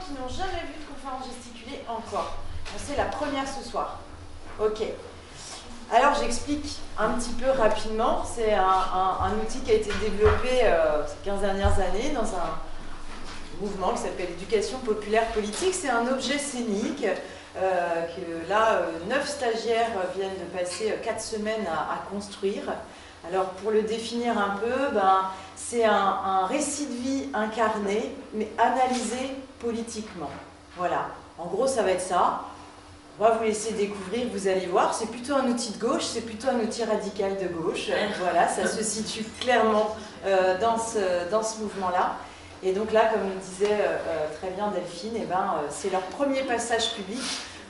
qui n'ont jamais vu de conférence gesticulée encore? C'est la première ce soir. Ok. Alors j'explique un petit peu rapidement. C'est un outil qui a été développé ces 15 dernières années dans un mouvement qui s'appelle l'éducation populaire politique. C'est un objet scénique que là, 9 stagiaires viennent de passer 4 semaines à construire. Alors pour le définir un peu, c'est un récit de vie incarné, mais analysé politiquement. Voilà, en gros ça va être ça. On va vous laisser découvrir, vous allez voir, c'est plutôt un outil de gauche, c'est plutôt un outil radical de gauche. Voilà, ça se situe clairement dans ce mouvement-là. Et donc là, comme le disait très bien Delphine, c'est leur premier passage public.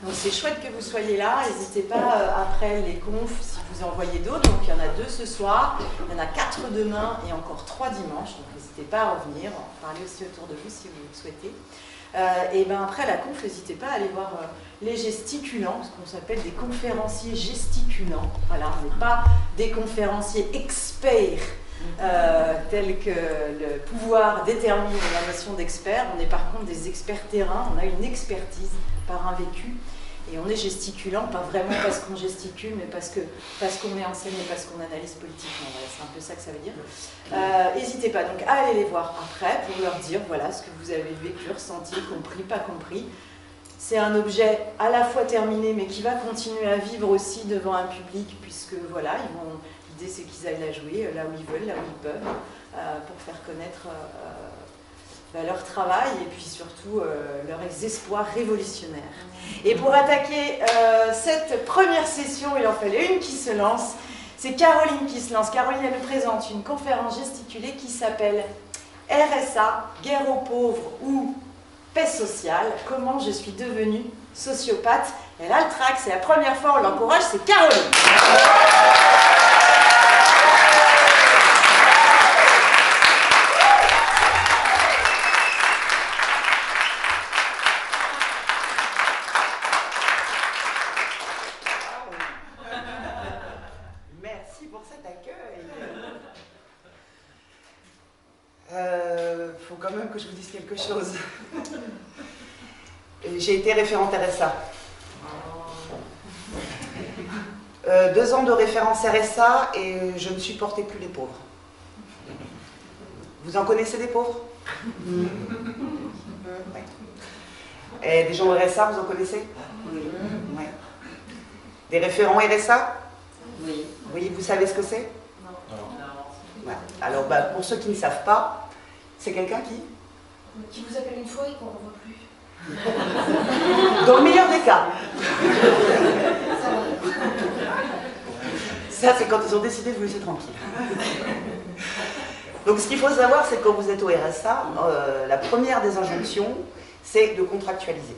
Donc c'est chouette que vous soyez là, n'hésitez pas après les confs si vous en voyez d'autres. Donc il y en a 2 ce soir, il y en a 4 demain et encore 3 dimanche. Donc n'hésitez pas à revenir, en parler aussi autour de vous si vous le souhaitez. Après la conf, n'hésitez pas à aller voir les gesticulants, ce qu'on s'appelle des conférenciers gesticulants. Voilà, on n'est pas des conférenciers experts tels que le pouvoir détermine la notion d'expert. On est par contre des experts terrain, on a une expertise par un vécu. Et on est gesticulant, pas vraiment parce qu'on gesticule, mais parce qu'on met en scène et parce qu'on analyse politiquement. Voilà, c'est un peu ça que ça veut dire. N'hésitez pas donc à aller les voir après pour leur dire voilà ce que vous avez vécu, ressenti, compris, pas compris. C'est un objet à la fois terminé, mais qui va continuer à vivre aussi devant un public, puisque voilà, l'idée c'est qu'ils aillent la jouer là où ils veulent, là où ils peuvent, pour faire connaître leur travail et puis surtout leurs espoirs révolutionnaires. Et pour attaquer cette première session, il en fallait une qui se lance. C'est Caroline qui se lance. Caroline, elle nous présente une conférence gesticulée qui s'appelle RSA, guerre aux pauvres ou paix sociale, comment je suis devenue sociopathe. Elle a le trac, c'est la première fois, on l'encourage, c'est Caroline. Faut quand même que je vous dise quelque chose. J'ai été référente RSA. 2 ans de référence RSA et je ne supportais plus les pauvres. Vous en connaissez des pauvres? Ouais. Et des gens RSA, vous en connaissez? Oui. Ouais. Des référents RSA? Oui. Oui, vous savez ce que c'est? Non. Ouais. Alors, pour ceux qui ne savent pas, c'est quelqu'un qui vous appelle une fois et qu'on ne revoit plus. Dans le meilleur des cas. Ça, c'est quand ils ont décidé de vous laisser tranquille. Donc, ce qu'il faut savoir, c'est que quand vous êtes au RSA, la première des injonctions, c'est de contractualiser.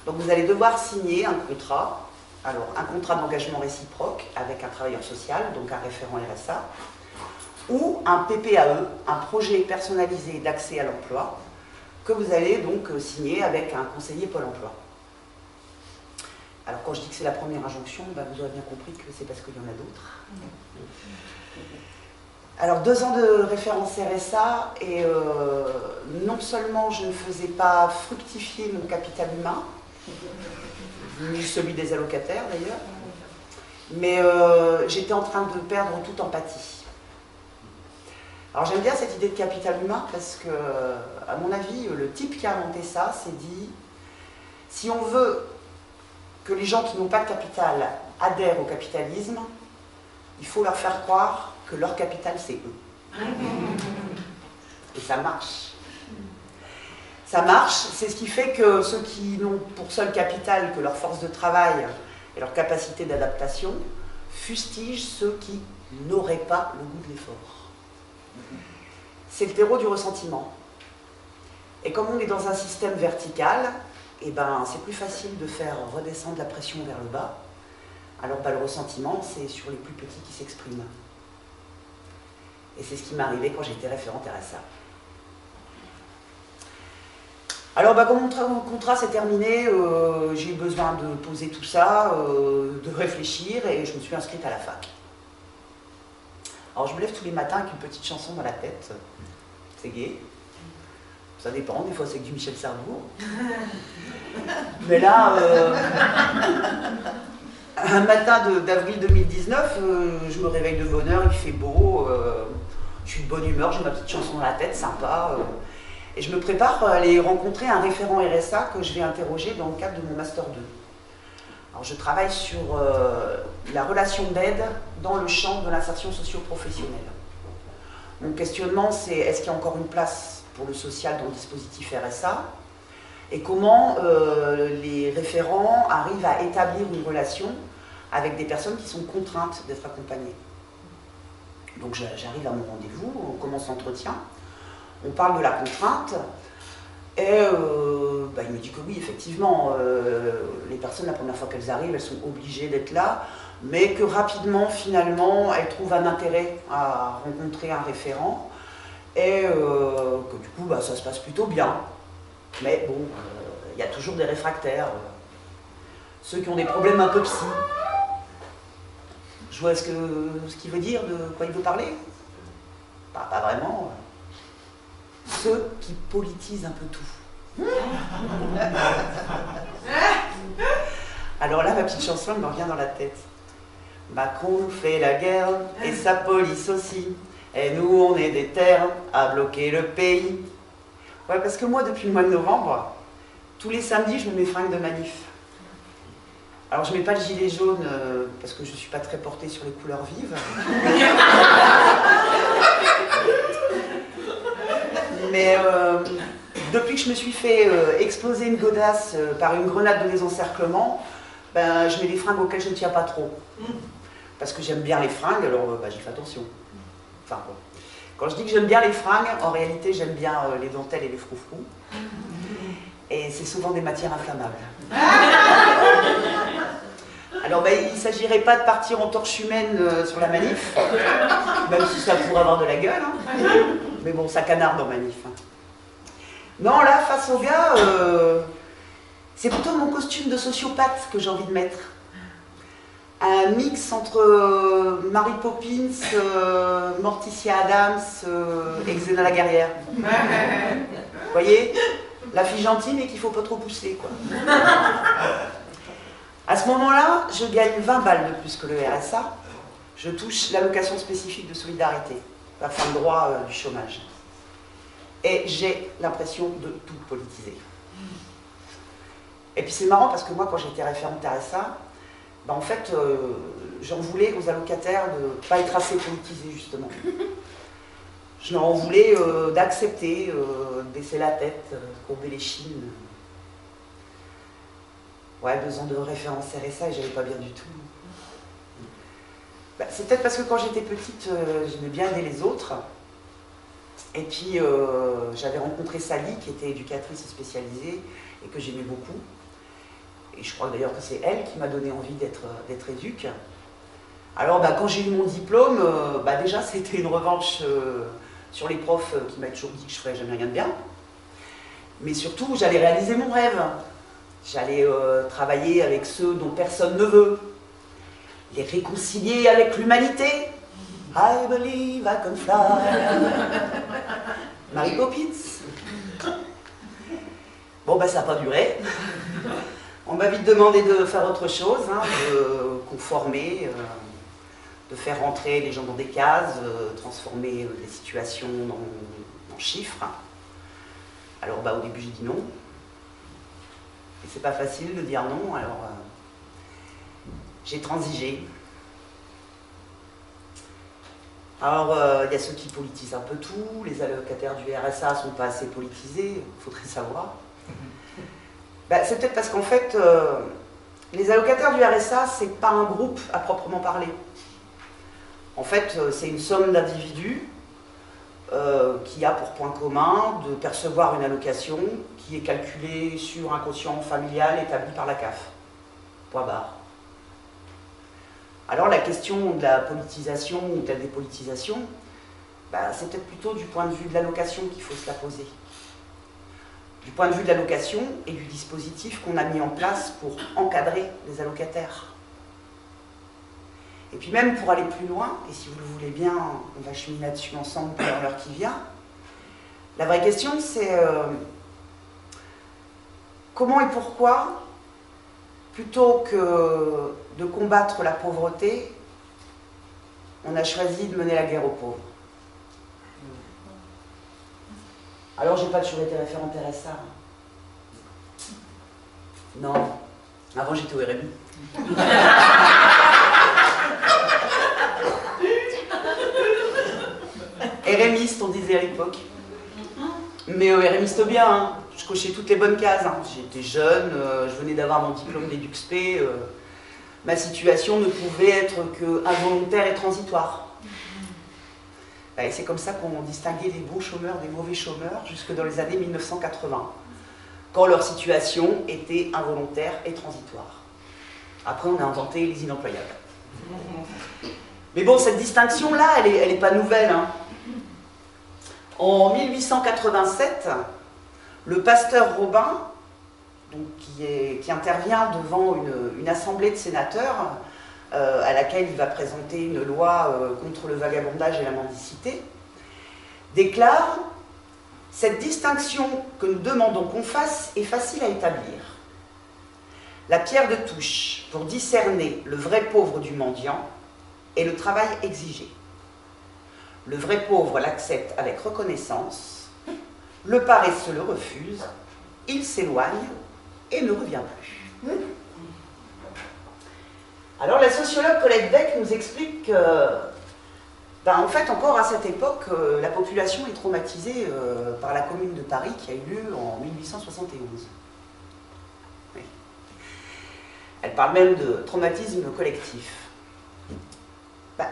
Donc, vous allez devoir signer un contrat. Alors, un contrat d'engagement réciproque avec un travailleur social, donc un référent RSA, ou un PPAE, un projet personnalisé d'accès à l'emploi, que vous allez donc signer avec un conseiller Pôle emploi. Alors quand je dis que c'est la première injonction, vous aurez bien compris que c'est parce qu'il y en a d'autres. Alors 2 ans de référence RSA, et non seulement je ne faisais pas fructifier mon capital humain, ni celui des allocataires d'ailleurs, mais j'étais en train de perdre toute empathie. Alors j'aime bien cette idée de capital humain parce que, à mon avis, le type qui a inventé ça s'est dit, si on veut que les gens qui n'ont pas de capital adhèrent au capitalisme, il faut leur faire croire que leur capital c'est eux. Et ça marche. Ça marche, c'est ce qui fait que ceux qui n'ont pour seul capital que leur force de travail et leur capacité d'adaptation fustigent ceux qui n'auraient pas le goût de l'effort. C'est le terreau du ressentiment. Et comme on est dans un système vertical, c'est plus facile de faire redescendre la pression vers le bas. Alors le ressentiment, c'est sur les plus petits qui s'expriment. Et c'est ce qui m'est arrivé quand j'étais référente RSA. Alors quand mon contrat s'est terminé, j'ai eu besoin de poser tout ça, de réfléchir, et je me suis inscrite à la fac. Alors je me lève tous les matins avec une petite chanson dans la tête, c'est gai. Ça dépend, des fois c'est que du Michel Sardou. Mais là, un matin d'avril 2019, je me réveille de bonne heure, il fait beau, je suis de bonne humeur, j'ai ma petite chanson dans la tête, sympa. Et je me prépare à aller rencontrer un référent RSA que je vais interroger dans le cadre de mon Master 2. Alors je travaille sur la relation d'aide dans le champ de l'insertion socio-professionnelle. Mon questionnement, c'est est-ce qu'il y a encore une place pour le social dans le dispositif RSA et comment les référents arrivent à établir une relation avec des personnes qui sont contraintes d'être accompagnées. Donc j'arrive à mon rendez-vous, on commence l'entretien, on parle de la contrainte et il me dit que oui, effectivement, les personnes, la première fois qu'elles arrivent, elles sont obligées d'être là, mais que rapidement, finalement, elles trouvent un intérêt à rencontrer un référent et que du coup, ça se passe plutôt bien. Mais bon, il y a toujours des réfractaires, ceux qui ont des problèmes un peu psy. Je vois ce qu'il veut dire, de quoi il veut parler. Pas vraiment. Ceux qui politisent un peu tout. Alors là, ma petite chanson, elle me revient dans la tête. Macron nous fait la guerre, et sa police aussi. Et nous, on est des terres à bloquer le pays. Ouais, parce que moi, depuis le mois de novembre, tous les samedis, je me mets fringues de manif. Alors, je ne mets pas le gilet jaune parce que je ne suis pas très portée sur les couleurs vives. Mais depuis que je me suis fait exploser une godasse par une grenade de désencerclement, je mets des fringues auxquelles je ne tiens pas trop. Parce que j'aime bien les fringues, alors j'y fais attention. Enfin, bon. Quand je dis que j'aime bien les fringues, en réalité j'aime bien les dentelles et les froufrous. Et c'est souvent des matières inflammables. Alors il ne s'agirait pas de partir en torche humaine sur la manif, même si ça pourrait avoir de la gueule. Hein. Mais bon, ça canarde en manif. Hein. Non, là, face au gars, c'est plutôt mon costume de sociopathe que j'ai envie de mettre. Un mix entre Mary Poppins, Morticia Adams et Xena la guerrière. Vous voyez, la fille gentille mais qu'il ne faut pas trop pousser, quoi. À ce moment-là, je gagne 20 balles de plus que le RSA. Je touche l'allocation spécifique de solidarité, la fin de droit du chômage. Et j'ai l'impression de tout politiser. Et puis c'est marrant parce que moi, quand j'étais référente RSA, en fait, j'en voulais aux allocataires de ne pas être assez politisés, justement. Je leur en voulais d'accepter, baisser la tête, courber les chines. Ouais, 2 ans de référence RSA et j'allais pas bien du tout. C'est peut-être parce que quand j'étais petite, j'aimais bien aider les autres. Et puis, j'avais rencontré Sally, qui était éducatrice spécialisée et que j'aimais beaucoup. Et je crois d'ailleurs que c'est elle qui m'a donné envie d'être éduque. Alors, quand j'ai eu mon diplôme, déjà, c'était une revanche sur les profs qui m'avaient toujours dit que je ne ferais jamais rien de bien. Mais surtout, j'allais réaliser mon rêve. J'allais travailler avec ceux dont personne ne veut. Les réconcilier avec l'humanité. I believe I can fly. Mary Poppins. Bon, ça n'a pas duré. On m'a vite demandé de faire autre chose, hein, de conformer, de faire rentrer les gens dans des cases, transformer les situations en chiffres. Alors au début j'ai dit non. Et c'est pas facile de dire non, alors j'ai transigé. Alors il y a ceux qui politisent un peu tout, les allocataires du RSA sont pas assez politisés, il faudrait savoir. C'est peut-être parce qu'en fait, les allocataires du RSA, c'est pas un groupe à proprement parler. En fait, c'est une somme d'individus qui a pour point commun de percevoir une allocation qui est calculée sur un quotient familial établi par la CAF. Point barre. Alors la question de la politisation ou de la dépolitisation, c'est peut-être plutôt du point de vue de l'allocation qu'il faut se la poser. Du point de vue de l'allocation et du dispositif qu'on a mis en place pour encadrer les allocataires. Et puis même pour aller plus loin, et si vous le voulez bien, on va cheminer là-dessus ensemble pour l'heure qui vient, La vraie question, c'est comment et pourquoi, plutôt que de combattre la pauvreté, on a choisi de mener la guerre aux pauvres. Alors, j'ai pas toujours été référente RSA. Non. Avant, j'étais au RMI. RMiste, on disait à l'époque. Mais RMiste bien, hein. Je cochais toutes les bonnes cases. Hein. J'étais jeune, je venais d'avoir mon diplôme d'EduxP. Ma situation ne pouvait être qu'involontaire et transitoire. Et c'est comme ça qu'on distinguait les bons chômeurs des mauvais chômeurs jusque dans les années 1980, quand leur situation était involontaire et transitoire. Après, on a inventé les inemployables. Mais bon, cette distinction-là, elle est pas nouvelle. Hein. En 1887, le pasteur Robin, donc, qui intervient devant une assemblée de sénateurs, à laquelle il va présenter une loi contre le vagabondage et la mendicité, déclare « Cette distinction que nous demandons qu'on fasse est facile à établir. La pierre de touche pour discerner le vrai pauvre du mendiant est le travail exigé. Le vrai pauvre l'accepte avec reconnaissance, le paresseux le refuse, il s'éloigne et ne revient plus. » Alors la sociologue Colette Beck nous explique que, en fait, encore à cette époque, la population est traumatisée par la Commune de Paris qui a eu lieu en 1871. Oui. Elle parle même de traumatisme collectif.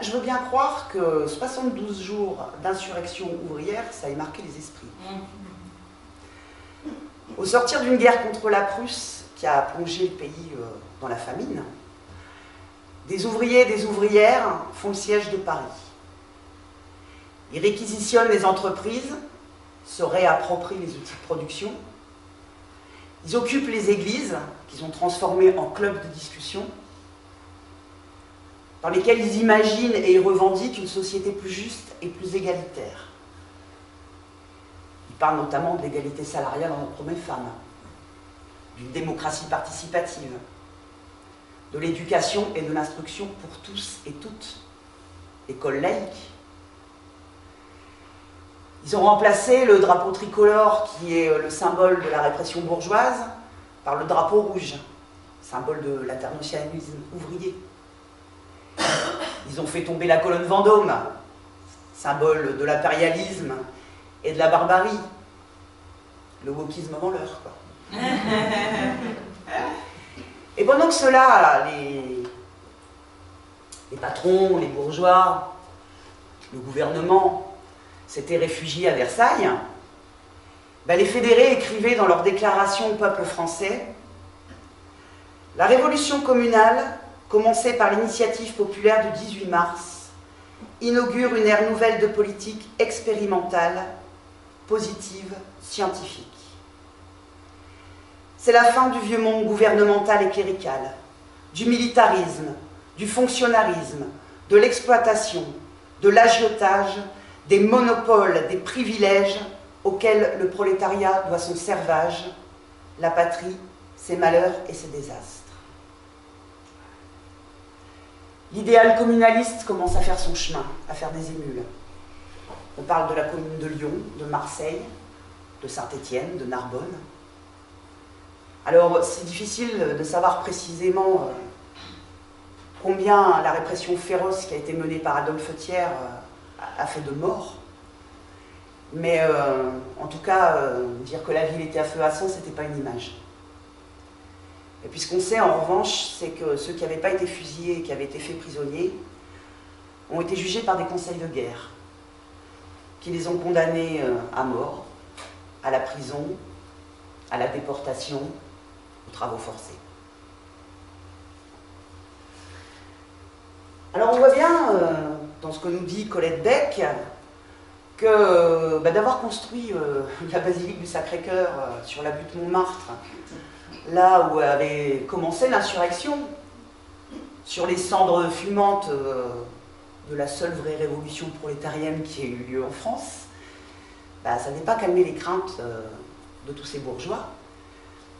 Je veux bien croire que 72 jours d'insurrection ouvrière, ça ait marqué les esprits. Au sortir d'une guerre contre la Prusse qui a plongé le pays dans la famine, des ouvriers et des ouvrières font le siège de Paris. Ils réquisitionnent les entreprises, se réapproprient les outils de production, ils occupent les églises, qu'ils ont transformées en clubs de discussion, dans lesquels ils imaginent et ils revendiquent une société plus juste et plus égalitaire. Ils parlent notamment de l'égalité salariale entre hommes et femmes, d'une démocratie participative, de l'éducation et de l'instruction pour tous et toutes, école laïque. Ils ont remplacé le drapeau tricolore, qui est le symbole de la répression bourgeoise, par le drapeau rouge, symbole de l'internationalisme ouvrier. Ils ont fait tomber la colonne Vendôme, symbole de l'impérialisme et de la barbarie. Le wokisme avant l'heure, quoi. Et pendant que cela, les patrons, les bourgeois, le gouvernement s'étaient réfugiés à Versailles, les fédérés écrivaient dans leur déclaration au peuple français « La révolution communale, commencée par l'initiative populaire du 18 mars, inaugure une ère nouvelle de politique expérimentale, positive, scientifique. C'est la fin du vieux monde gouvernemental et clérical, du militarisme, du fonctionnarisme, de l'exploitation, de l'agiotage, des monopoles, des privilèges auxquels le prolétariat doit son servage, la patrie, ses malheurs et ses désastres. L'idéal communaliste commence à faire son chemin, à faire des émules. On parle de la commune de Lyon, de Marseille, de Saint-Étienne, de Narbonne. Alors, c'est difficile de savoir précisément combien la répression féroce qui a été menée par Adolphe Thiers a fait de morts. Mais en tout cas, dire que la ville était à feu à sang, ce n'était pas une image. Et puis ce qu'on sait en revanche, c'est que ceux qui n'avaient pas été fusillés et qui avaient été faits prisonniers ont été jugés par des conseils de guerre, qui les ont condamnés à mort, à la prison, à la déportation, aux travaux forcés. Alors on voit bien, dans ce que nous dit Colette Beck, que d'avoir construit la basilique du Sacré-Cœur sur la butte Montmartre, là où avait commencé l'insurrection, sur les cendres fumantes de la seule vraie révolution prolétarienne qui a eu lieu en France, ça n'est pas calmer les craintes de tous ces bourgeois,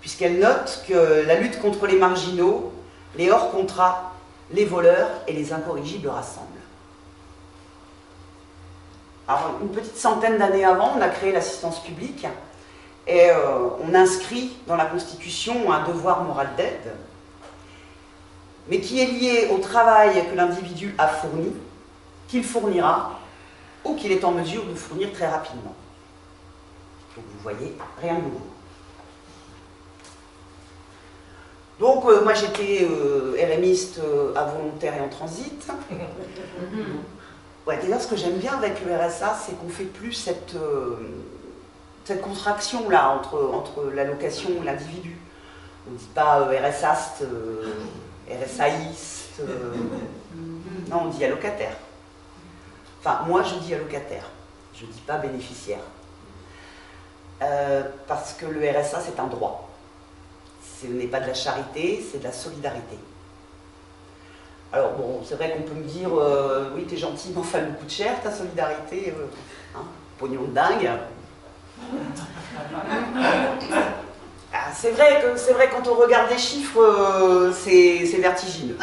puisqu'elle note que la lutte contre les marginaux, les hors-contrats, les voleurs et les incorrigibles rassemblent. Alors, une petite centaine d'années avant, on a créé l'assistance publique et on inscrit dans la Constitution un devoir moral d'aide, mais qui est lié au travail que l'individu a fourni, qu'il fournira ou qu'il est en mesure de fournir très rapidement. Donc vous voyez, rien de nouveau. Donc moi j'étais RMiste à volontaire et en transit. Ouais, d'ailleurs ce que j'aime bien avec le RSA, c'est qu'on ne fait plus cette contraction-là entre l'allocation et l'individu. On ne dit pas RSAste, RSAiste, non on dit allocataire. Enfin moi je dis allocataire, je ne dis pas bénéficiaire. Parce que le RSA c'est un droit. Ce n'est pas de la charité, c'est de la solidarité. Alors bon, c'est vrai qu'on peut me dire, oui t'es gentil, mais enfin elle me coûte cher ta solidarité, hein, pognon de dingue. C'est vrai quand on regarde les chiffres, c'est vertigineux.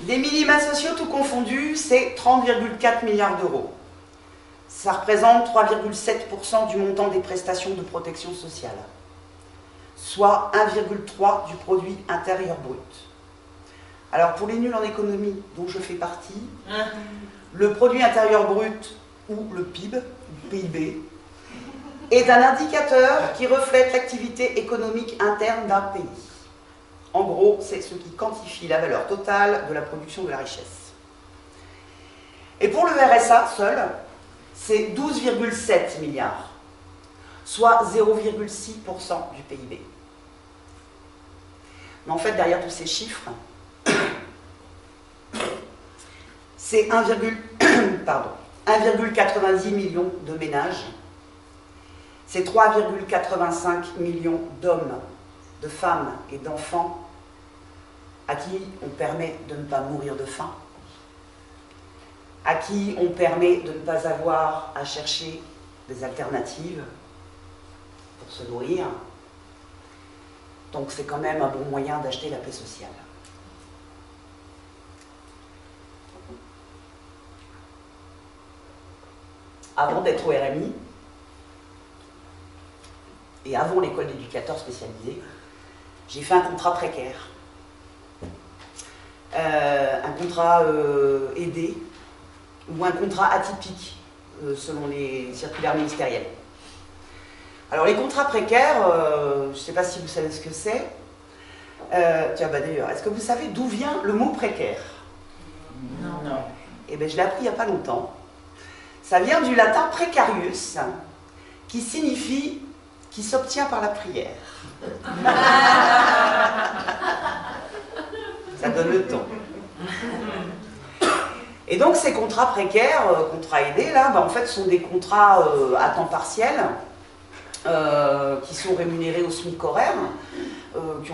Les minima sociaux tout confondus, c'est 30,4 milliards d'euros. Ça représente 3,7% du montant des prestations de protection sociale, soit 1,3% du produit intérieur brut. Alors pour les nuls en économie, dont je fais partie, le produit intérieur brut, ou le PIB, PIB, est un indicateur qui reflète l'activité économique interne d'un pays. En gros, c'est ce qui quantifie la valeur totale de la production de la richesse. Et pour le RSA seul, c'est 12,7 milliards, soit 0,6% du PIB. Mais en fait, derrière tous ces chiffres, c'est 1,90 million de ménages, c'est 3,85 millions d'hommes, de femmes et d'enfants à qui on permet de ne pas mourir de faim, à qui on permet de ne pas avoir à chercher des alternatives pour se nourrir. Donc c'est quand même un bon moyen d'acheter la paix sociale. Avant d'être au RMI, et avant l'école d'éducateur spécialisé, j'ai fait un contrat précaire. Un contrat aidé, ou un contrat atypique, selon les circulaires ministériels. Alors les contrats précaires, je ne sais pas si vous savez ce que c'est. Tiens, d'ailleurs, est-ce que vous savez d'où vient le mot précaire? Non. Eh bien, je l'ai appris il n'y a pas longtemps. Ça vient du latin precarius, qui signifie qui s'obtient par la prière. Ça donne le ton. Et donc ces contrats précaires, contrats aidés, là, en fait, sont des contrats à temps partiel, qui sont rémunérés au SMIC horaire, qui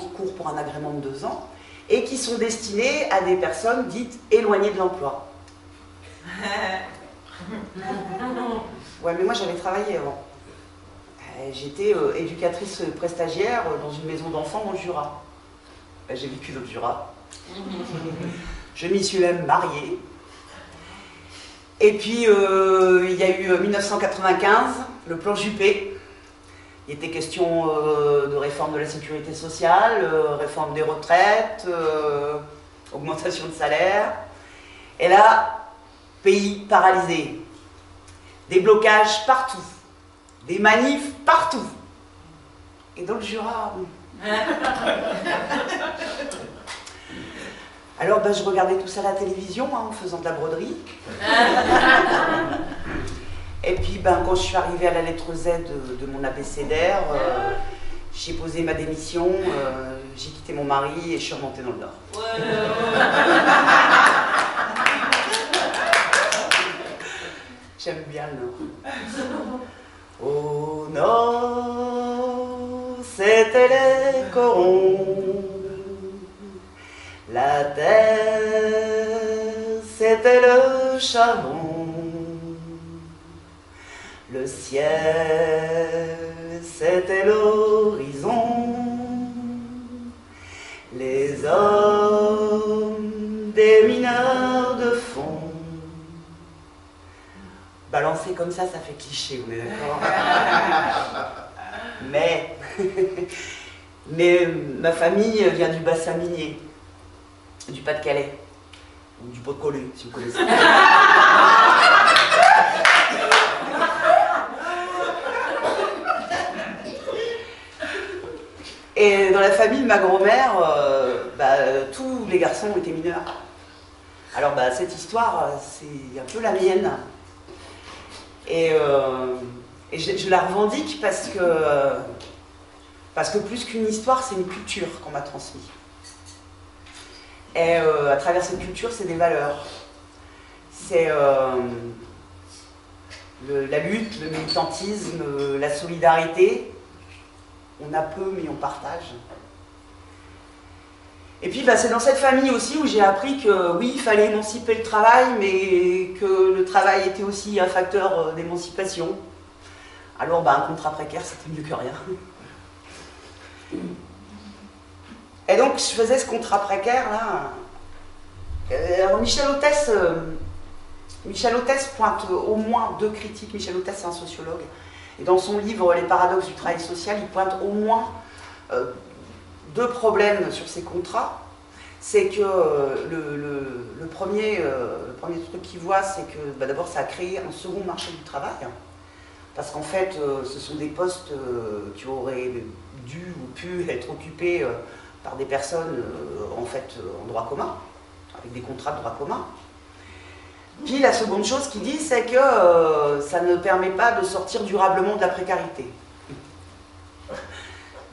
courent pour un agrément de 2 ans, et qui sont destinés à des personnes dites éloignées de l'emploi. Ouais, mais moi j'avais travaillé avant. J'étais éducatrice prestagiaire dans une maison d'enfants dans le Jura. J'ai vécu dans le Jura. Je m'y suis même mariée. Et puis il y a eu 1995, le plan Juppé. Il était question de réforme de la sécurité sociale, réforme des retraites, augmentation de salaire. Et là, pays paralysé. Des blocages partout. Des manifs partout. Et dans le Jura... Alors je regardais tout ça à la télévision, en faisant de la broderie. Et puis quand je suis arrivée à la lettre Z de mon abécédaire, j'ai posé ma démission, j'ai quitté mon mari et je suis remontée dans le Nord. J'aime bien le Nord. Au Nord, c'était les corons. La terre, c'était le de charbon. Le ciel, c'était l'horizon. Les hommes, des mineurs de fond. Balancer comme ça fait cliché, on est d'accord? mais ma famille vient du bassin minier, du Pas-de-Calais, ou du Pot-de-Collé, si vous connaissez. Et dans la famille de ma grand-mère, tous les garçons étaient mineurs. Alors cette histoire, c'est un peu la mienne. Et je la revendique parce que plus qu'une histoire, c'est une culture qu'on m'a transmise. Et à travers cette culture, c'est des valeurs. C'est la lutte, le militantisme, la solidarité. On a peu, mais on partage. Et puis c'est dans cette famille aussi où j'ai appris que oui, il fallait émanciper le travail, mais que le travail était aussi un facteur d'émancipation. Alors un contrat précaire, c'était mieux que rien. Et donc je faisais ce contrat précaire là. Alors Michel Hauthès pointe au moins deux critiques. Michel Hauthès, c'est un sociologue. Et dans son livre « Les paradoxes du travail social », il pointe au moins deux problèmes sur ces contrats. C'est que le premier truc qu'il voit, c'est que d'abord ça a créé un second marché du travail. Parce qu'en fait, ce sont des postes qui auraient dû ou pu être occupés par des personnes en droit commun, avec des contrats de droit commun. Puis la seconde chose qu'il dit, c'est que ça ne permet pas de sortir durablement de la précarité.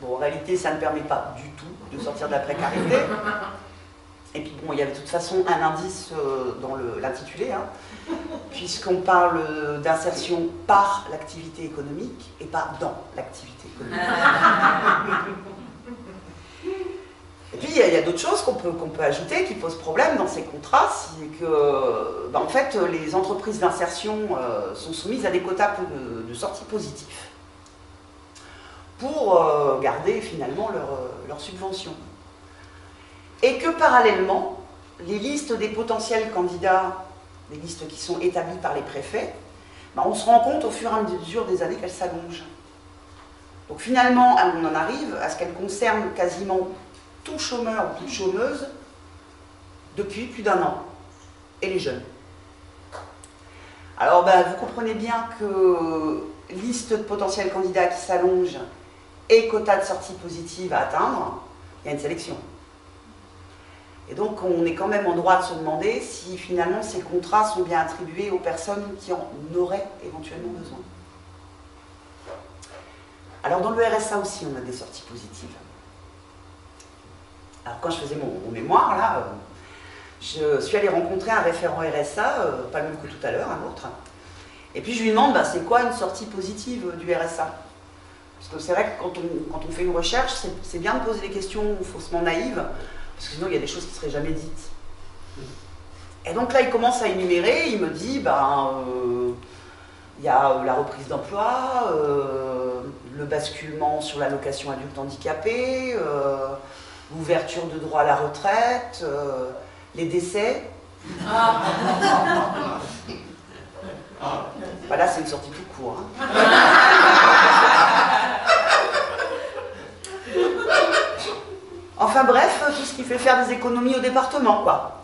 Bon, en réalité, ça ne permet pas du tout de sortir de la précarité. Et puis bon, il y a de toute façon un indice dans l'intitulé, hein, puisqu'on parle d'insertion par l'activité économique et pas dans l'activité économique. Et puis il y a d'autres choses qu'on peut ajouter qui posent problème dans ces contrats, c'est que en fait les entreprises d'insertion sont soumises à des quotas de sortie positifs pour garder finalement leur subvention. Et que parallèlement, les listes des potentiels candidats, les listes qui sont établies par les préfets, on se rend compte au fur et à mesure des années qu'elles s'allongent. Donc finalement, on en arrive à ce qu'elles concernent quasiment tout chômeur ou toute chômeuse depuis plus d'un an, et les jeunes. Alors vous comprenez bien que liste de potentiels candidats qui s'allonge et quota de sortie positive à atteindre, il y a une sélection. Et donc on est quand même en droit de se demander si finalement ces contrats sont bien attribués aux personnes qui en auraient éventuellement besoin. Alors dans le RSA aussi, on a des sorties positives. Alors quand je faisais mon mémoire, là, je suis allée rencontrer un référent RSA, pas le même que tout à l'heure, un autre. Et puis je lui demande, c'est quoi une sortie positive du RSA? Parce que c'est vrai que quand on fait une recherche, c'est bien de poser des questions faussement naïves, parce que sinon il y a des choses qui ne seraient jamais dites. Et donc là, il commence à énumérer, il me dit, il y a la reprise d'emploi, le basculement sur l'allocation adulte handicapé, l'ouverture de droit à la retraite, les décès. Là, c'est une sortie tout court. Hein. Enfin bref, tout ce qui fait faire des économies au département, quoi.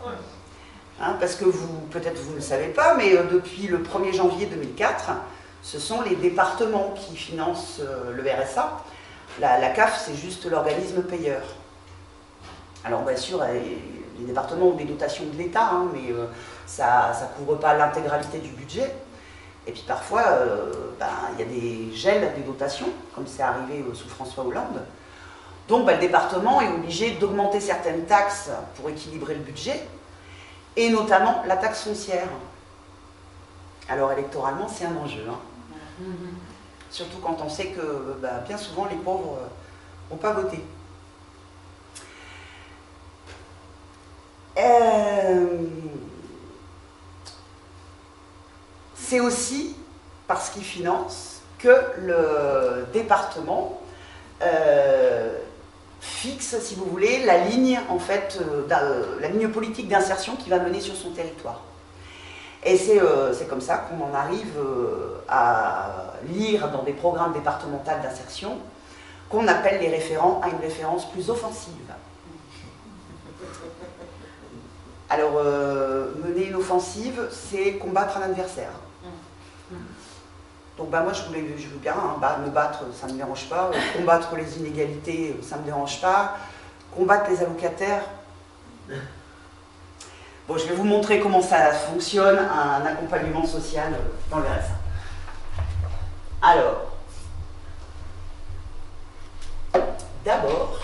Hein, parce que peut-être vous ne le savez pas, mais depuis le 1er janvier 2004, ce sont les départements qui financent le RSA. La CAF, c'est juste l'organisme payeur. Alors bien sûr, les départements ont des dotations de l'État, hein, mais ça ne couvre pas l'intégralité du budget. Et puis parfois, il y a des gels des dotations, comme c'est arrivé sous François Hollande. Donc le département est obligé d'augmenter certaines taxes pour équilibrer le budget, et notamment la taxe foncière. Alors électoralement, c'est un enjeu. Hein. Surtout quand on sait que bien souvent les pauvres n'ont pas voté. aussi parce qu'il finance que le département fixe, si vous voulez, la ligne, en fait, la ligne politique d'insertion qu'il va mener sur son territoire. Et c'est comme ça qu'on en arrive à lire dans des programmes départementaux d'insertion qu'on appelle les référents à une référence plus offensive. Alors, mener une offensive, c'est combattre un adversaire. Donc moi, je veux bien, hein, me battre, ça ne me dérange pas. Combattre les inégalités, ça ne me dérange pas. Combattre les allocataires. Bon, je vais vous montrer comment ça fonctionne, un accompagnement social dans le RSA. Alors, d'abord,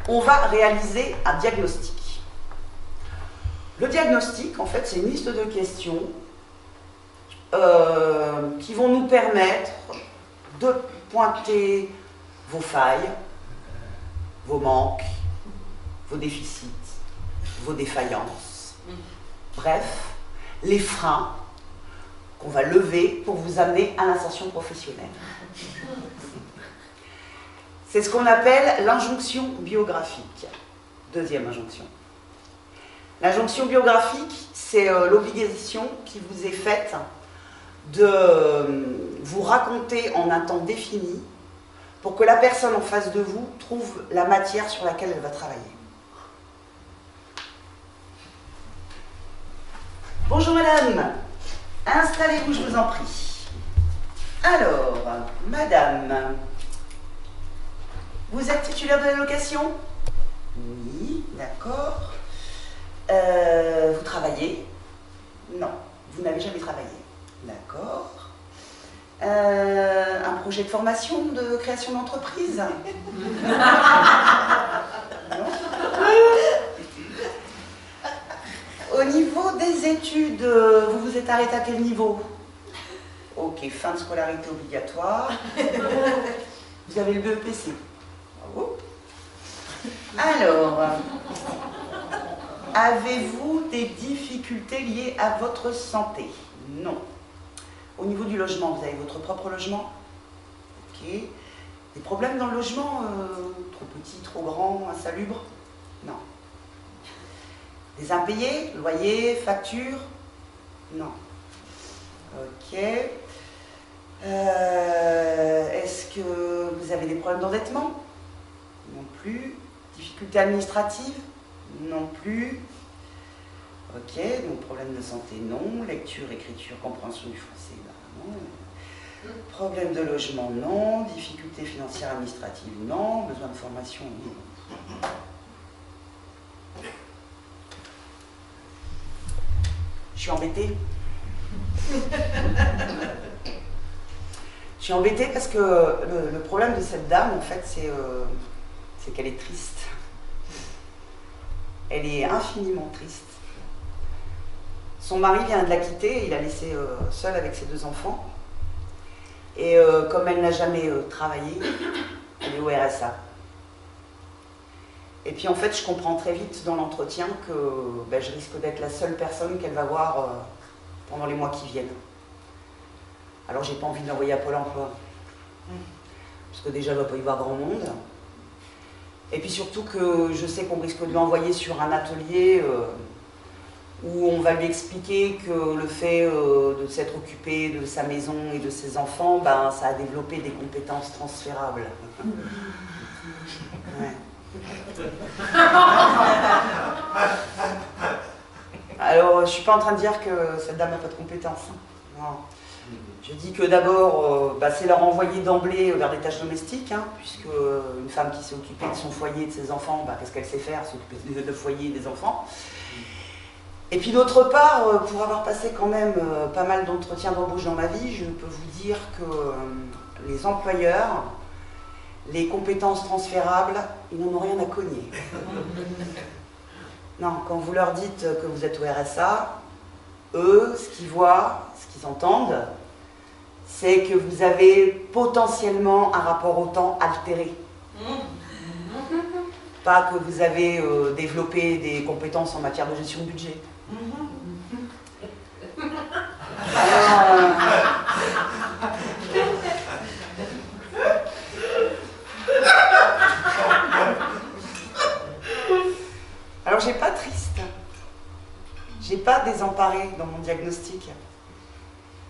on va réaliser un diagnostic. Le diagnostic, en fait, c'est une liste de questions qui vont nous permettre de pointer vos failles, vos manques, vos déficits, vos défaillances. Bref, les freins qu'on va lever pour vous amener à l'insertion professionnelle. C'est ce qu'on appelle l'injonction biographique. Deuxième injonction. L'injonction biographique, c'est l'obligation qui vous est faite de vous raconter en un temps défini pour que la personne en face de vous trouve la matière sur laquelle elle va travailler. Bonjour madame, installez-vous, je vous en prie. Alors, madame, vous êtes titulaire de l'allocation? Oui, d'accord. Vous travaillez? Non, vous n'avez jamais travaillé. D'accord. Un projet de formation, de création d'entreprise? Non. Au niveau des études, vous vous êtes arrêté à quel niveau? Ok, fin de scolarité obligatoire. Vous avez le BEPC. Bravo. Alors, avez-vous des difficultés liées à votre santé? Non. Au niveau du logement, vous avez votre propre logement? Ok. Des problèmes dans le logement? Trop petit, trop grand, insalubre? Non. Des impayés? Loyer, facture? Non. Ok. Est-ce que vous avez des problèmes d'endettement? Non plus. Difficultés administratives? Non plus. Ok, donc problème de santé, non. Lecture, écriture, compréhension du français, non. Problème de logement, non. Difficultés financières administratives, non. Besoin de formation, oui. Je suis embêtée. Je suis embêtée parce que le problème de cette dame, en fait, c'est qu'elle est triste. Elle est infiniment triste. Son mari vient de la quitter, il l'a laissée seule avec ses 2 enfants. Et comme elle n'a jamais travaillé, elle est au RSA. Et puis en fait, je comprends très vite dans l'entretien que je risque d'être la seule personne qu'elle va voir pendant les mois qui viennent. Alors j'ai pas envie de l'envoyer à Pôle emploi. Parce que déjà, il ne va pas y voir grand monde. Et puis surtout que je sais qu'on risque de l'envoyer sur un atelier où on va lui expliquer que le fait de s'être occupé de sa maison et de ses enfants, ça a développé des compétences transférables. Ouais. Alors, je ne suis pas en train de dire que cette dame n'a pas de compétences. Non. Je dis que d'abord, c'est leur envoyer d'emblée vers des tâches domestiques, puisque une femme qui s'est occupée de son foyer et de ses enfants, qu'est-ce qu'elle sait faire? S'occuper de foyer et des enfants. Et puis d'autre part, pour avoir passé quand même pas mal d'entretiens d'embauche dans ma vie, je peux vous dire que les employeurs, les compétences transférables, ils n'en ont rien à cogner. Non, quand vous leur dites que vous êtes au RSA, eux, ce qu'ils voient, ce qu'ils entendent, c'est que vous avez potentiellement un rapport au temps altéré. Pas que vous avez développé des compétences en matière de gestion de budget. Alors, j'ai pas triste. J'ai pas désemparé dans mon diagnostic.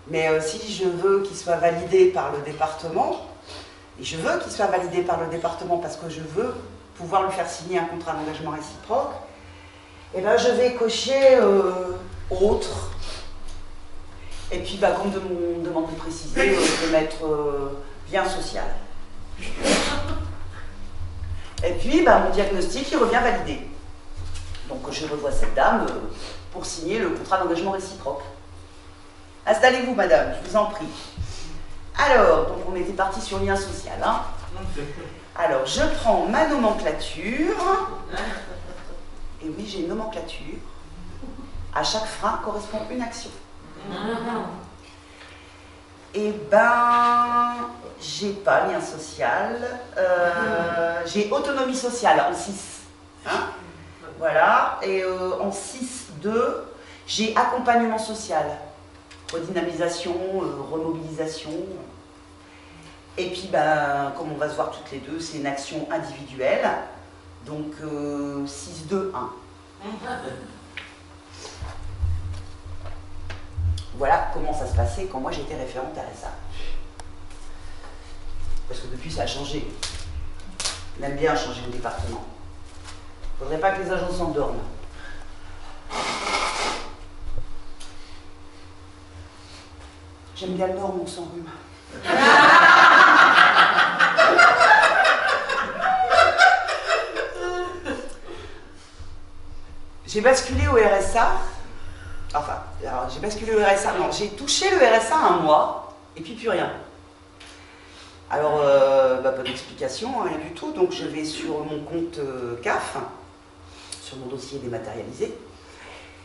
Mais si je veux qu'il soit validé par le département, et je veux qu'il soit validé par le département parce que je veux pouvoir lui faire signer un contrat d'engagement réciproque, et ben je vais cocher autre. Et puis, bah, comme on me demande de préciser, je vais mettre bien social. Et puis, bah, mon diagnostic, il revient validé. Donc, je revois cette dame pour signer le contrat d'engagement réciproque. Installez-vous, madame, je vous en prie. Alors, donc on était parti sur lien social. Hein. Alors, je prends ma nomenclature. Et oui, j'ai une nomenclature. À chaque frein correspond une action. Et ben, j'ai pas lien social. J'ai autonomie sociale en 6. Hein. Voilà. Et en 6.2, j'ai accompagnement social. Redynamisation, remobilisation. Et puis, ben, comme on va se voir toutes les deux, c'est une action individuelle. Donc, 6-2-1. Voilà comment ça se passait quand moi j'étais référente à RSA. Parce que depuis, ça a changé. On aime bien changer le département. Il ne faudrait pas que les agents s'endorment. J'aime bien le Nord, mon sans rhume. J'ai basculé au RSA. Enfin, j'ai basculé au RSA. Non, j'ai touché le RSA un mois, et puis plus rien. Alors, pas d'explication, rien du tout. Donc, je vais sur mon compte CAF, sur mon dossier dématérialisé.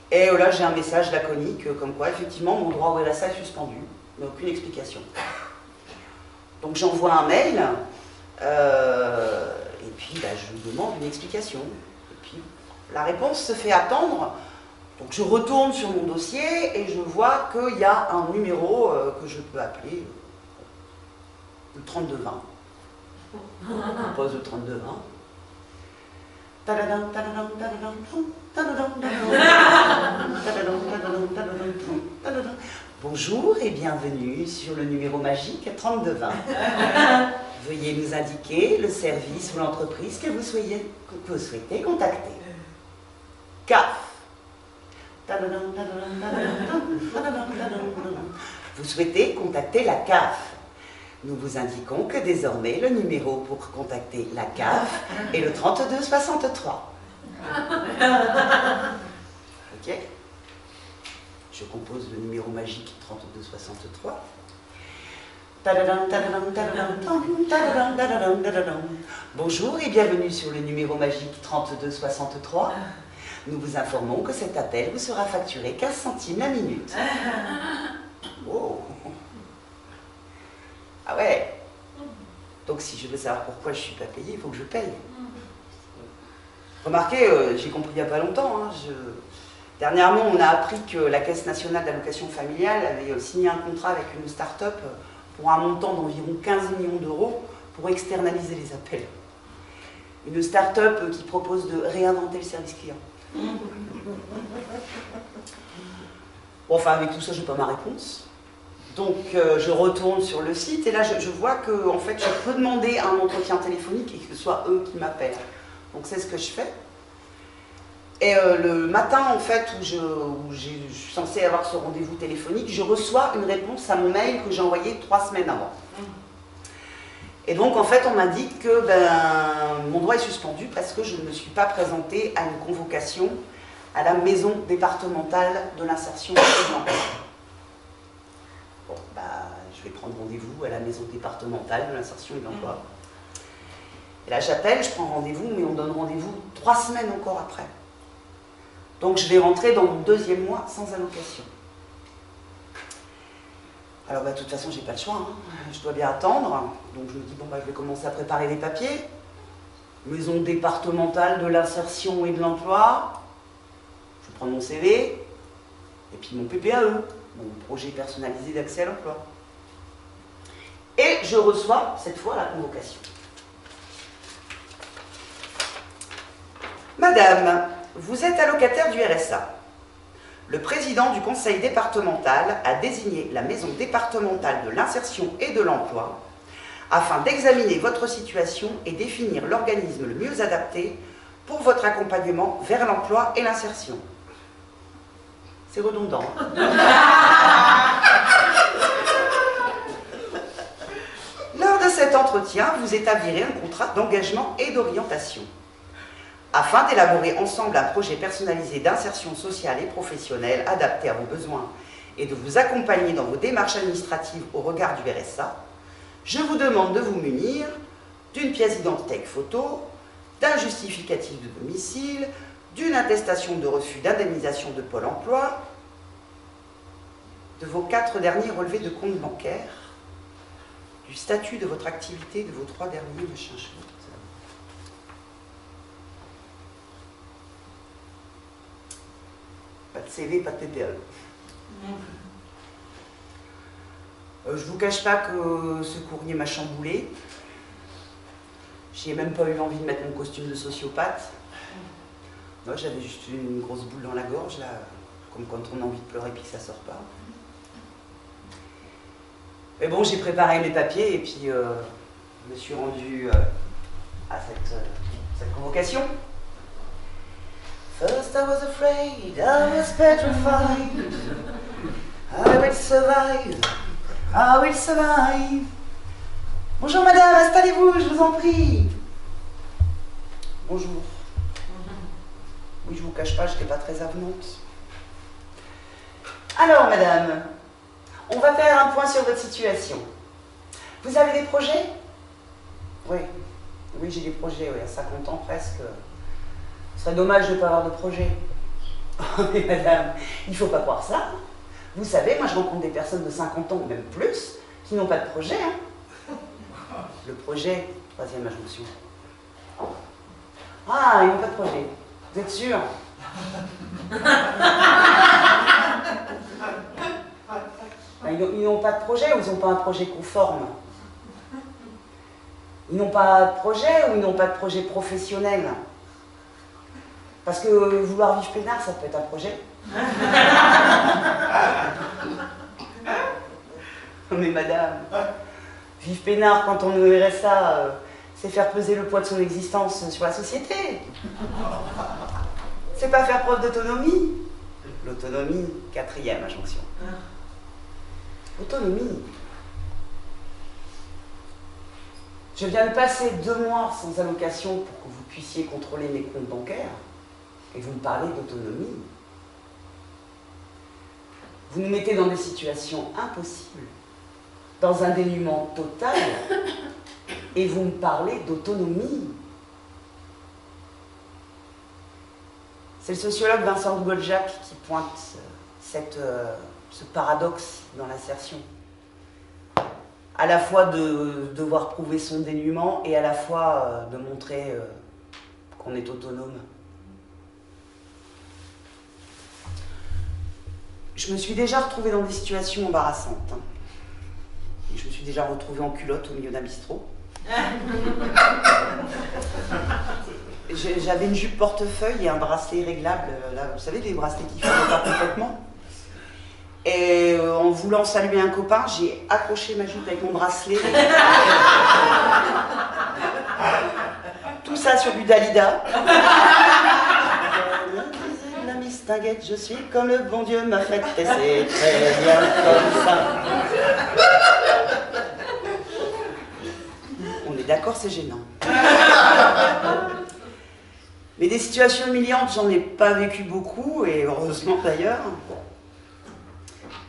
Et là, j'ai un message laconique, comme quoi, effectivement, mon droit au RSA est suspendu, mais aucune explication. Donc, j'envoie un mail, et puis, je demande une explication. Et puis, la réponse se fait attendre. Donc, je retourne sur mon dossier, et je vois qu'il y a un numéro que je peux appeler le 3220. Je pose le 3220. Bonjour et bienvenue sur le numéro magique 3220. Veuillez nous indiquer le service ou l'entreprise que vous souhaitez contacter. CAF. Vous souhaitez contacter la CAF. Nous vous indiquons que désormais le numéro pour contacter la CAF est le 3263. Ok. Je compose le numéro magique 3263. Bonjour et bienvenue sur le numéro magique 3263. Nous vous informons que cet appel vous sera facturé 15 centimes la minute. Oh. Ah ouais. Donc si je veux savoir pourquoi je ne suis pas payée, il faut que je paye. Remarquez, j'ai compris il n'y a pas longtemps. Hein, dernièrement, on a appris que la Caisse nationale d'allocation familiale avait signé un contrat avec une start-up pour un montant d'environ 15 millions d'euros pour externaliser les appels. Une start-up qui propose de réinventer le service client. Bon, enfin, avec tout ça, je n'ai pas ma réponse. Donc, je retourne sur le site et là, je vois que en fait, je peux demander un entretien téléphonique et que ce soit eux qui m'appellent. Donc, c'est ce que je fais. Et le matin, en fait, où je suis censée avoir ce rendez-vous téléphonique, je reçois une réponse à mon mail que j'ai envoyé 3 semaines avant. Et donc, en fait, on m'a dit que mon droit est suspendu parce que je ne me suis pas présentée à une convocation à la maison départementale de l'insertion et de l'emploi. Bon, je vais prendre rendez-vous à la maison départementale de l'insertion et de l'emploi. Et là, j'appelle, je prends rendez-vous, mais on donne rendez-vous 3 semaines encore après. Donc, je vais rentrer dans mon 2e mois sans allocation. Alors, de toute façon, j'ai pas le choix. Hein. Je dois bien attendre. Donc, je me dis, bon, je vais commencer à préparer les papiers. Maison départementale de l'insertion et de l'emploi. Je prends mon CV. Et puis mon PPAE. mon projet personnalisé d'accès à l'emploi. Et je reçois cette fois la convocation. Madame, vous êtes allocataire du RSA. Le président du conseil départemental a désigné la maison départementale de l'insertion et de l'emploi afin d'examiner votre situation et définir l'organisme le mieux adapté pour votre accompagnement vers l'emploi et l'insertion. C'est redondant. Lors de cet entretien, vous établirez un contrat d'engagement et d'orientation afin d'élaborer ensemble un projet personnalisé d'insertion sociale et professionnelle adapté à vos besoins et de vous accompagner dans vos démarches administratives au regard du RSA. Je vous demande de vous munir d'une pièce d'identité avec photo, d'un justificatif de domicile, d'une attestation de refus d'indemnisation de Pôle emploi, de vos 4 derniers relevés de compte bancaire, du statut de votre activité, de vos 3 derniers machin chouette. Pas de CV, pas de PPE. Je vous cache pas que ce courrier m'a chamboulé. J'ai même pas eu envie de mettre mon costume de sociopathe. Moi, j'avais juste une grosse boule dans la gorge, là, comme quand on a envie de pleurer puis que ça sort pas. Mais bon, j'ai préparé mes papiers et puis je me suis rendu à cette convocation. First I was afraid, I was petrified. I will survive, I will survive. Bonjour madame, installez-vous, je vous en prie. Bonjour. Oui, je vous cache pas, je n'étais pas très avenante. Alors madame, on va faire un point sur votre situation. Vous avez des projets? Oui, oui, j'ai des projets, oui, à 50 ans presque. Ce serait dommage de ne pas avoir de projet. Oh, mais madame, il ne faut pas croire ça. Vous savez, moi je rencontre des personnes de 50 ans ou même plus qui n'ont pas de projet. Hein. Le projet, 3e injonction. Ah, ils n'ont pas de projet. Vous êtes sûr? Ils n'ont pas de projet ou ils n'ont pas un projet conforme? Ils n'ont pas de projet ou ils n'ont pas de projet professionnel? Parce que vouloir vivre peinard, ça peut être un projet. Mais madame, vivre peinard quand on est au RSA, c'est faire peser le poids de son existence sur la société. C'est pas faire preuve d'autonomie. L'autonomie, 4e injonction. Autonomie. Je viens de passer 2 mois sans allocation pour que vous puissiez contrôler mes comptes bancaires. Et vous me parlez d'autonomie. Vous nous mettez dans des situations impossibles, dans un dénuement total, et vous me parlez d'autonomie. C'est le sociologue Vincent Goldjack qui pointe ce paradoxe dans l'insertion. À la fois de devoir prouver son dénuement et à la fois de montrer qu'on est autonome. Je me suis déjà retrouvée dans des situations embarrassantes. Hein. Et je me suis déjà retrouvée en culotte au milieu d'un bistrot. J'avais une jupe portefeuille et un bracelet réglable. Là, vous savez, les bracelets qui ne font pas complètement. Et en voulant saluer un copain, j'ai accroché ma jupe avec mon bracelet. Tout ça sur du Dalida. La mistinguette, je suis comme le bon Dieu m'a fait, et c'est très bien comme ça. On est d'accord, c'est gênant. Mais des situations humiliantes, j'en ai pas vécu beaucoup, et heureusement d'ailleurs.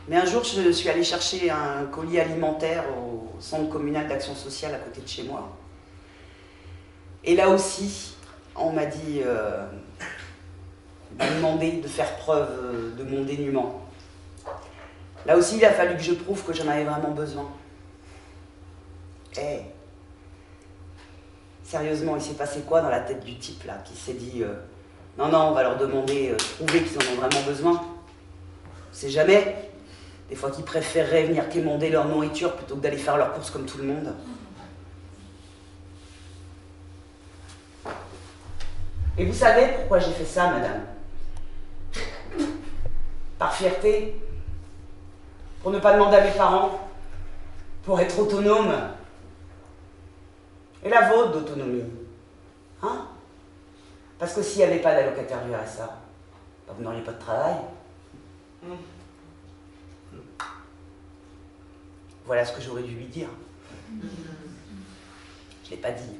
Mais un jour, je suis allée chercher un colis alimentaire au centre communal d'action sociale à côté de chez moi. Et là aussi, on m'a dit, m'a demandé de faire preuve de mon dénuement. Là aussi, il a fallu que je prouve que j'en avais vraiment besoin. Eh, sérieusement, il s'est passé quoi dans la tête du type là, qui s'est dit non, non, on va leur demander de prouver qu'ils en ont vraiment besoin. C'est jamais. Des fois qu'ils préféreraient venir quémander leur nourriture plutôt que d'aller faire leurs courses comme tout le monde. Et vous savez pourquoi j'ai fait ça, madame? Par fierté, pour ne pas demander à mes parents, pour être autonome. Et la vôtre d'autonomie, hein? Parce que s'il n'y avait pas d'allocataire du RSA, bah vous n'auriez pas de travail. Voilà ce que j'aurais dû lui dire. Je ne l'ai pas dit.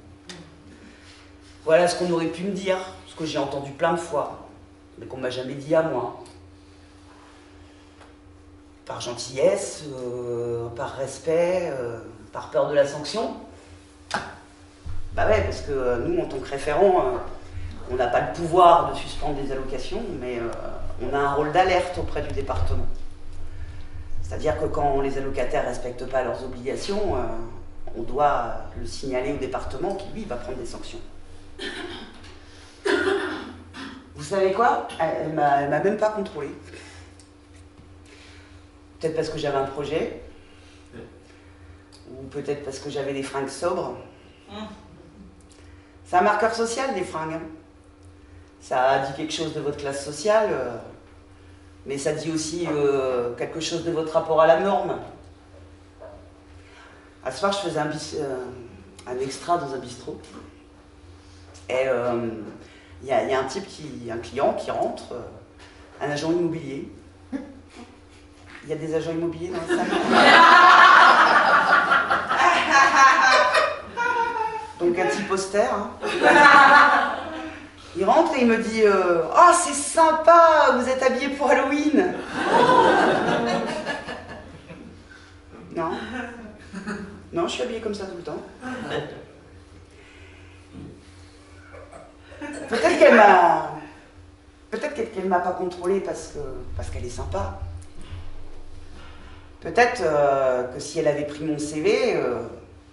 Voilà ce qu'on aurait pu me dire, ce que j'ai entendu plein de fois, mais qu'on ne m'a jamais dit à moi. Par gentillesse, par respect, par peur de la sanction. Bah ouais, parce que nous, en tant que référents, on n'a pas le pouvoir de suspendre des allocations, mais on a un rôle d'alerte auprès du département. C'est-à-dire que quand les allocataires ne respectent pas leurs obligations, on doit le signaler au département qui, lui, va prendre des sanctions. Vous savez quoi? Elle m'a même pas contrôlé. Peut-être parce que j'avais un projet, ou peut-être parce que j'avais des fringues sobres. C'est un marqueur social, les fringues. Hein. Ça dit quelque chose de votre classe sociale, mais ça dit aussi quelque chose de votre rapport à la norme. À ce soir, je faisais un extra dans un bistrot. Et il y a un client qui rentre, un agent immobilier. Il y a des agents immobiliers dans la salle. Donc un petit poster. Hein. Il rentre et il me dit « Oh, c'est sympa, vous êtes habillé pour Halloween !» Non. Non, je suis habillée comme ça tout le temps. Peut-être qu'elle m'a pas contrôlée parce qu'elle est sympa. Peut-être que si elle avait pris mon CV,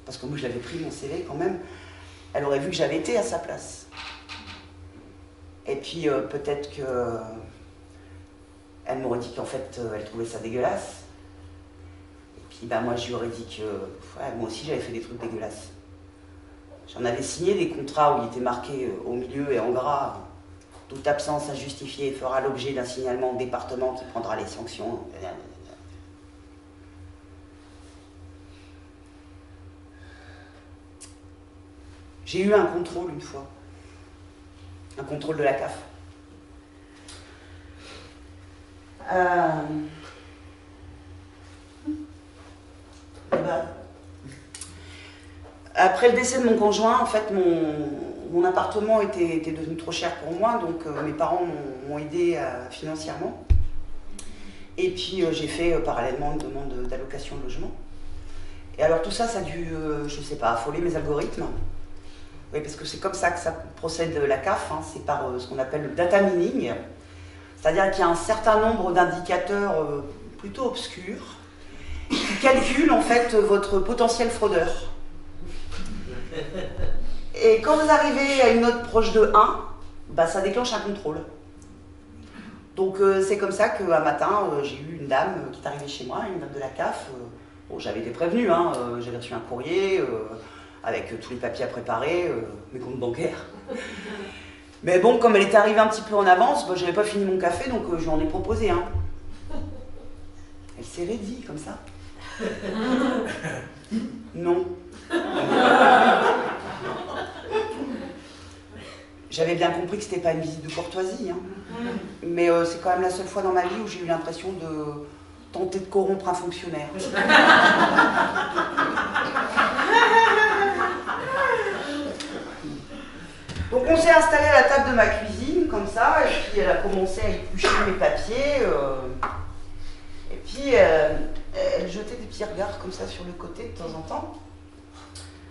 parce que moi je l'avais pris mon CV quand même, elle aurait vu que j'avais été à sa place. Et puis peut-être que elle m'aurait dit qu'en fait elle trouvait ça dégueulasse. Et puis ben, moi je lui aurais dit que ouais, moi aussi j'avais fait des trucs dégueulasses. J'en avais signé des contrats où il était marqué au milieu et en gras. Toute absence injustifiée fera l'objet d'un signalement au département qui prendra les sanctions. J'ai eu un contrôle une fois. Un contrôle de la CAF. Après le décès de mon conjoint, en fait, mon appartement était devenu trop cher pour moi, donc mes parents m'ont aidé financièrement. Et puis j'ai fait parallèlement une demande d'allocation de logement. Et alors tout ça, ça a dû, je ne sais pas, affoler mes algorithmes. Oui, parce que c'est comme ça que ça procède la CAF, hein, c'est par ce qu'on appelle le data mining. C'est-à-dire qu'il y a un certain nombre d'indicateurs plutôt obscurs qui calculent en fait votre potentiel fraudeur. Et quand vous arrivez à une note proche de 1, bah, ça déclenche un contrôle. Donc c'est comme ça qu'un matin, j'ai eu une dame qui est arrivée chez moi, une dame de la CAF. Bon, j'avais été prévenue, hein, j'avais reçu un courrier avec tous les papiers à préparer, mes comptes bancaires. Mais bon, comme elle était arrivée un petit peu en avance, bah, je n'avais pas fini mon café, donc je lui en ai proposé un. Elle s'est raidie comme ça. Non. J'avais bien compris que c'était pas une visite de courtoisie, hein. Mais c'est quand même la seule fois dans ma vie où j'ai eu l'impression de tenter de corrompre un fonctionnaire. Donc on s'est installé à la table de ma cuisine, comme ça, et puis elle a commencé à éplucher mes papiers. Et puis elle jetait des petits regards comme ça sur le côté de temps en temps.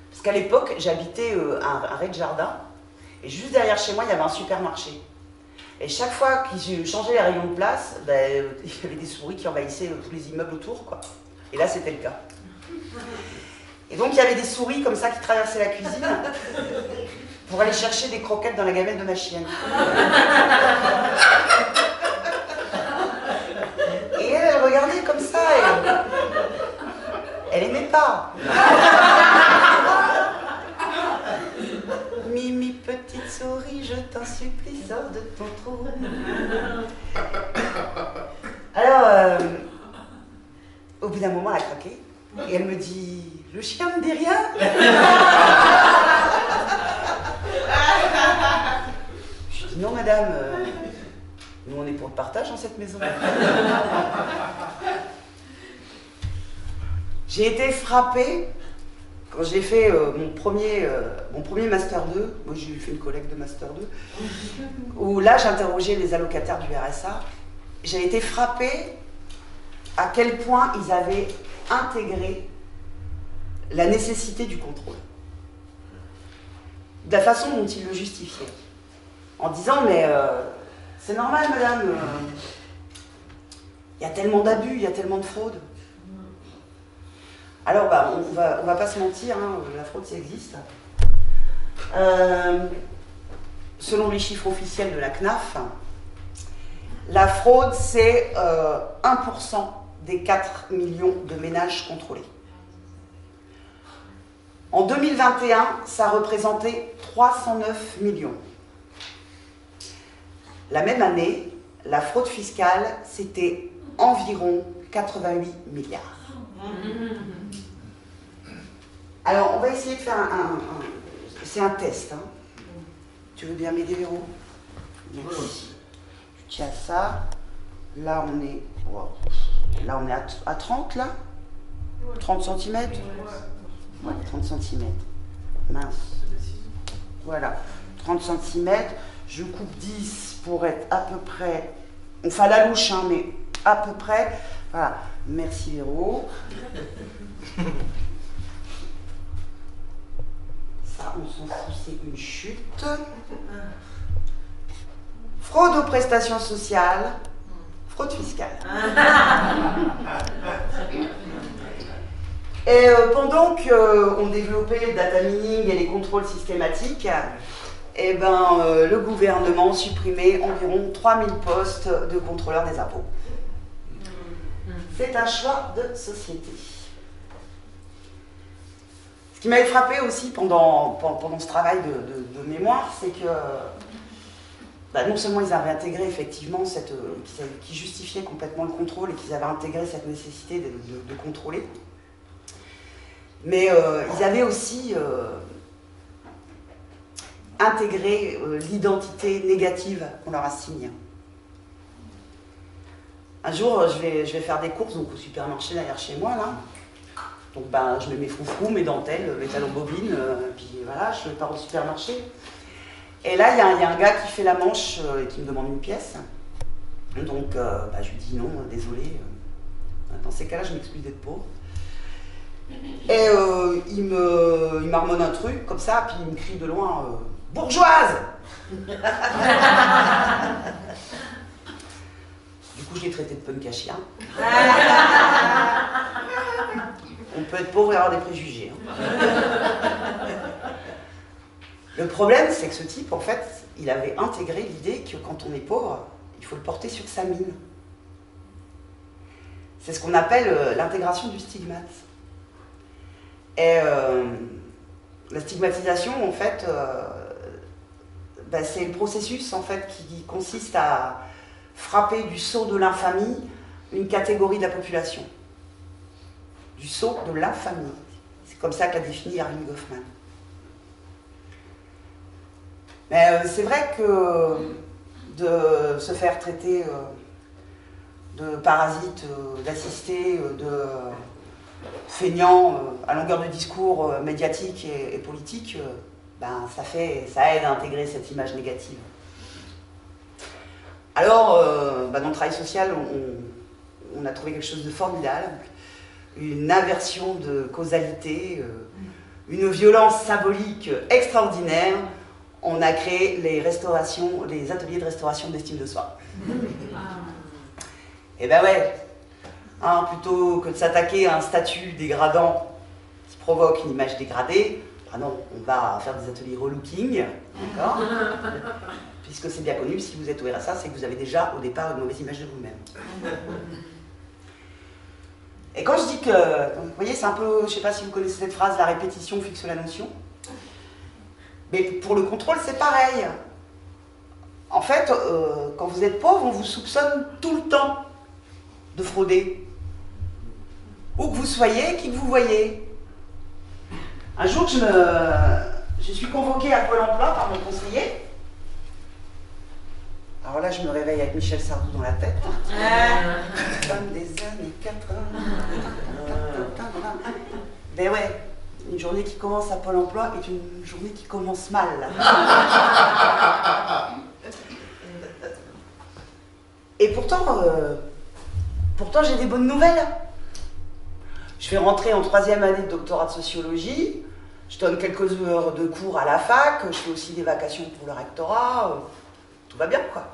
Parce qu'à l'époque, j'habitais un rez-de-jardin, et juste derrière chez moi, il y avait un supermarché. Et chaque fois que je changeais les rayons de place, ben, il y avait des souris qui envahissaient tous les immeubles autour, quoi. Et là, c'était le cas. Et donc, il y avait des souris comme ça qui traversaient la cuisine pour aller chercher des croquettes dans la gamelle de ma chienne. Et elle regardait comme ça, et elle aimait pas. Mimi, petite souris, je t'en supplie, sors de ton trou. Alors, au bout d'un moment, elle a craqué. Et elle me dit, le chien ne dit rien. Je dis, non madame, nous on est pour le partage dans cette maison. J'ai été frappée quand j'ai fait mon premier Master 2, moi j'ai fait une collecte de Master 2, où là j'interrogeais les allocataires du RSA. J'ai été frappée à quel point ils avaient intégré la nécessité du contrôle. De la façon dont ils le justifiaient. En disant, mais c'est normal madame, il y a tellement d'abus, il y a tellement de fraude. Alors, bah, on va pas se mentir, hein, la fraude, ça existe. Selon les chiffres officiels de la CNAF, la fraude, c'est 1% des 4 millions de ménages contrôlés. En 2021, ça représentait 309 millions. La même année, la fraude fiscale, c'était environ 88 milliards. Alors, on va essayer de faire c'est un test. Hein. Tu veux bien m'aider, Véro? Merci. Tu tiens ça. Là, on est... Wow. Là, on est à 30, là 30 cm. Ouais, 30 cm. Mince. Voilà. 30 cm. Je coupe 10 pour être à peu près... Enfin, à la louche, hein, mais à peu près. Voilà. Merci, Véro. Ça, on s'en fout, c'est une chute. Fraude aux prestations sociales, fraude fiscale. Et pendant qu'on développait le data mining et les contrôles systématiques, eh ben, le gouvernement supprimait environ 3000 postes de contrôleurs des impôts. C'est un choix de société. Ce qui m'avait frappé aussi pendant ce travail de mémoire, c'est que bah, non seulement ils avaient intégré effectivement qui justifiait complètement le contrôle et qu'ils avaient intégré cette nécessité de contrôler, mais ils avaient aussi intégré l'identité négative qu'on leur assigne. Un jour, je vais faire des courses donc, au supermarché derrière chez moi, là. Donc ben, je mets mes froufrous, mes dentelles, mes talons bobines, puis voilà, je pars au supermarché. Et là, il y a un gars qui fait la manche et qui me demande une pièce. Donc ben, je lui dis non, désolé. Dans ces cas-là, je m'excuse d'être pauvre. Et il marmonne un truc comme ça, puis il me crie de loin bourgeoise. Du coup, je l'ai traité de punk à chien. On peut être pauvre et avoir des préjugés. Hein. Le problème, c'est que ce type, en fait, il avait intégré l'idée que quand on est pauvre, il faut le porter sur sa mine. C'est ce qu'on appelle l'intégration du stigmate. Et la stigmatisation, en fait, bah, c'est le processus en fait, qui consiste à frapper du sceau de l'infamie une catégorie de la population. Du sceau de l'infamie. C'est comme ça que l'a défini Erving Goffman. Mais c'est vrai que de se faire traiter de parasite, d'assister, de feignant à longueur de discours médiatique et politique, ben, ça aide à intégrer cette image négative. Alors, ben, dans le travail social, on a trouvé quelque chose de formidable, une inversion de causalité, une violence symbolique extraordinaire. On a créé les ateliers de restauration d'estime de soi. Et ben ouais, hein, plutôt que de s'attaquer à un statut dégradant qui provoque une image dégradée, ah non, on va faire des ateliers relooking, d'accord? Puisque c'est bien connu, si vous êtes au RSA, c'est que vous avez déjà au départ une mauvaise image de vous-même. Et quand je dis que, vous voyez, c'est un peu, je ne sais pas si vous connaissez cette phrase, la répétition fixe la notion. Mais pour le contrôle, c'est pareil. En fait, quand vous êtes pauvre, on vous soupçonne tout le temps de frauder. Où que vous soyez, qui que vous voyez. Un jour, je suis convoquée à Pôle emploi par mon conseiller. Alors là, je me réveille avec Michel Sardou dans la tête. Comme des années 80. Ben ouais, une journée qui commence à Pôle emploi est une journée qui commence mal. Et pourtant j'ai des bonnes nouvelles. Je vais rentrer en 3e année de doctorat de sociologie. Je donne quelques heures de cours à la fac. Je fais aussi des vacations pour le rectorat. Tout va bien, quoi.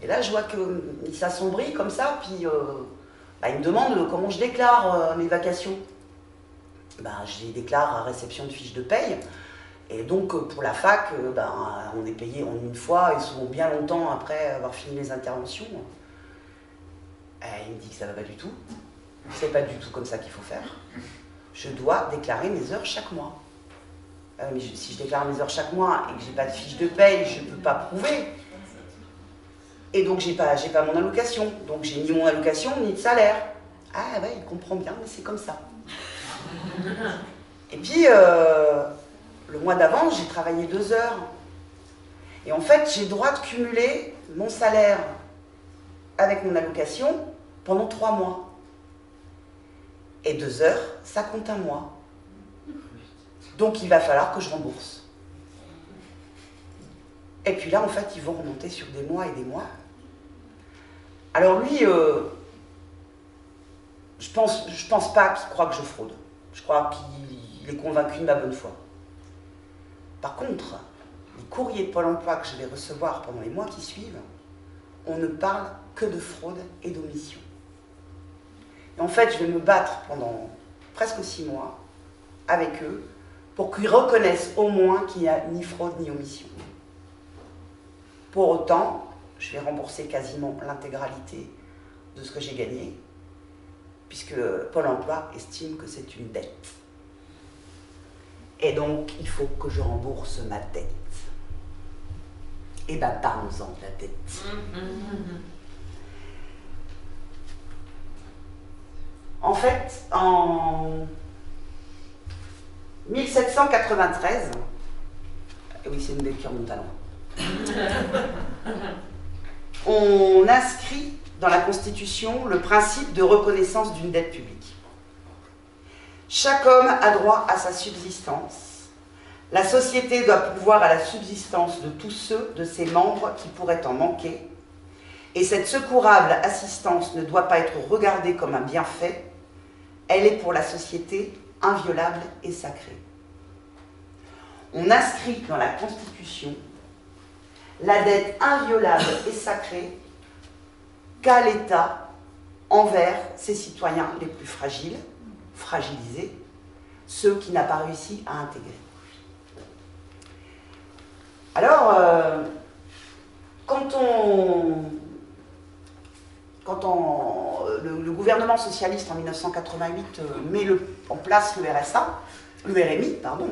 Et là, je vois qu'il s'assombrit comme ça, puis il me demande comment je déclare mes vacations. Je les déclare à réception de fiches de paye. Et donc, pour la fac, on est payé en une fois, et souvent bien longtemps après avoir fini les interventions. Il me dit que ça ne va pas du tout. C'est pas du tout comme ça qu'il faut faire. Je dois déclarer mes heures chaque mois. Mais si je déclare mes heures chaque mois et que j'ai pas de fiche de paye, je ne peux pas prouver. Et donc j'ai pas mon allocation. Donc j'ai ni mon allocation ni de salaire. Ah ouais, il comprend bien, mais c'est comme ça. Et puis le mois d'avant, j'ai travaillé 2 heures. Et en fait, j'ai le droit de cumuler mon salaire avec mon allocation pendant 3 mois. Et 2 heures, ça compte un mois. Donc il va falloir que je rembourse. Et puis là, en fait, ils vont remonter sur des mois et des mois. Alors lui, je pense pas qu'il croit que je fraude. Je crois qu'il est convaincu de ma bonne foi. Par contre, les courriers de Pôle emploi que je vais recevoir pendant les mois qui suivent, on ne parle que de fraude et d'omission. Et en fait, je vais me battre pendant presque 6 mois avec eux pour qu'ils reconnaissent au moins qu'il n'y a ni fraude ni omission. Pour autant, je vais rembourser quasiment l'intégralité de ce que j'ai gagné, puisque Pôle emploi estime que c'est une dette. Et donc, il faut que je rembourse ma dette. Et parlons-en de la dette. En fait, en 1793, oui, c'est une dette qui remonte à loin, on inscrit dans la Constitution le principe de reconnaissance d'une dette publique. Chaque homme a droit à sa subsistance. La société doit pourvoir à la subsistance de tous ceux de ses membres qui pourraient en manquer. Et cette secourable assistance ne doit pas être regardée comme un bienfait. Elle est pour la société inviolable et sacrée. On inscrit dans la Constitution la dette inviolable et sacrée qu'a l'État envers ses citoyens les plus fragiles, fragilisés, ceux qu'il n'a pas réussi à intégrer. Alors, le gouvernement socialiste en 1988 met en place le RMI, pardon,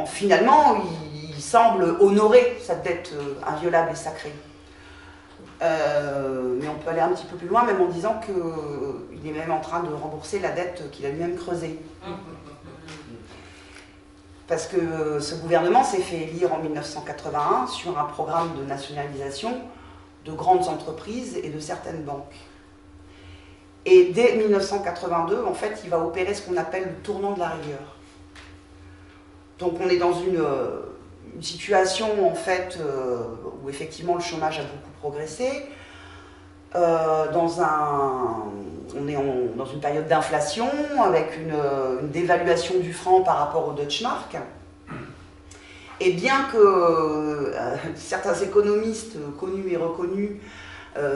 finalement, il semble honorer cette dette inviolable et sacrée. Mais on peut aller un petit peu plus loin, même en disant qu'il est même en train de rembourser la dette qu'il a lui-même creusée. Parce que ce gouvernement s'est fait élire en 1981 sur un programme de nationalisation de grandes entreprises et de certaines banques. Et dès 1982, en fait, il va opérer ce qu'on appelle le tournant de la rigueur. Donc on est dans une situation, en fait, où effectivement le chômage a beaucoup progressé. On est dans une période d'inflation, avec une dévaluation du franc par rapport au Deutschmark. Et bien que certains économistes connus et reconnus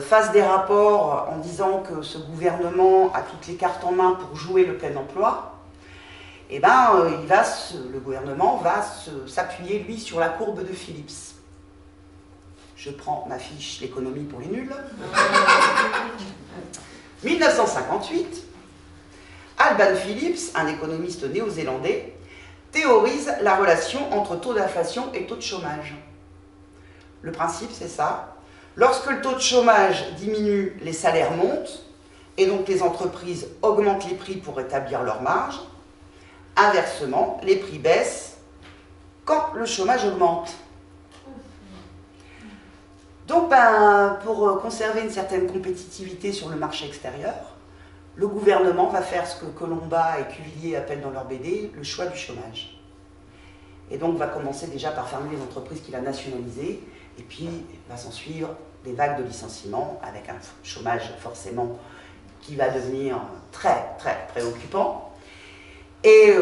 fassent des rapports en disant que ce gouvernement a toutes les cartes en main pour jouer le plein emploi, eh ben, le gouvernement va s'appuyer, lui, sur la courbe de Phillips. je prends ma fiche l'économie pour les nuls. 1958, Alban Phillips, un économiste néo-zélandais, théorise la relation entre taux d'inflation et taux de chômage. Le principe, c'est ça. Lorsque le taux de chômage diminue, les salaires montent, et donc les entreprises augmentent les prix pour rétablir leurs marges. Inversement, les prix baissent quand le chômage augmente. Donc, pour conserver une certaine compétitivité sur le marché extérieur, le gouvernement va faire ce que Colomba et Cuvillier appellent dans leur BD le choix du chômage. Et donc va commencer déjà par fermer les entreprises qu'il a nationalisées, et puis va s'en suivre des vagues de licenciements avec un chômage forcément qui va devenir très très préoccupant, et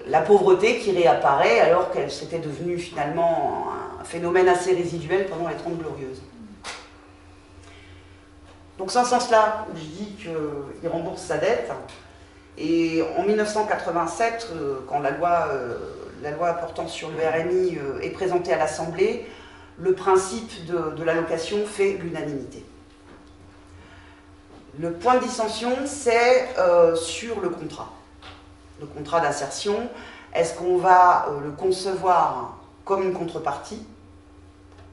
la pauvreté qui réapparaît alors qu'elle s'était devenue finalement un phénomène assez résiduel pendant les 30 Glorieuses. Donc c'est en ce sens-là où je dis qu'il rembourse sa dette. Et en 1987, quand la loi portant sur le RMI est présentée à l'Assemblée, le principe de l'allocation fait l'unanimité. Le point de dissension, c'est sur le contrat d'insertion. Est-ce qu'on va le concevoir comme une contrepartie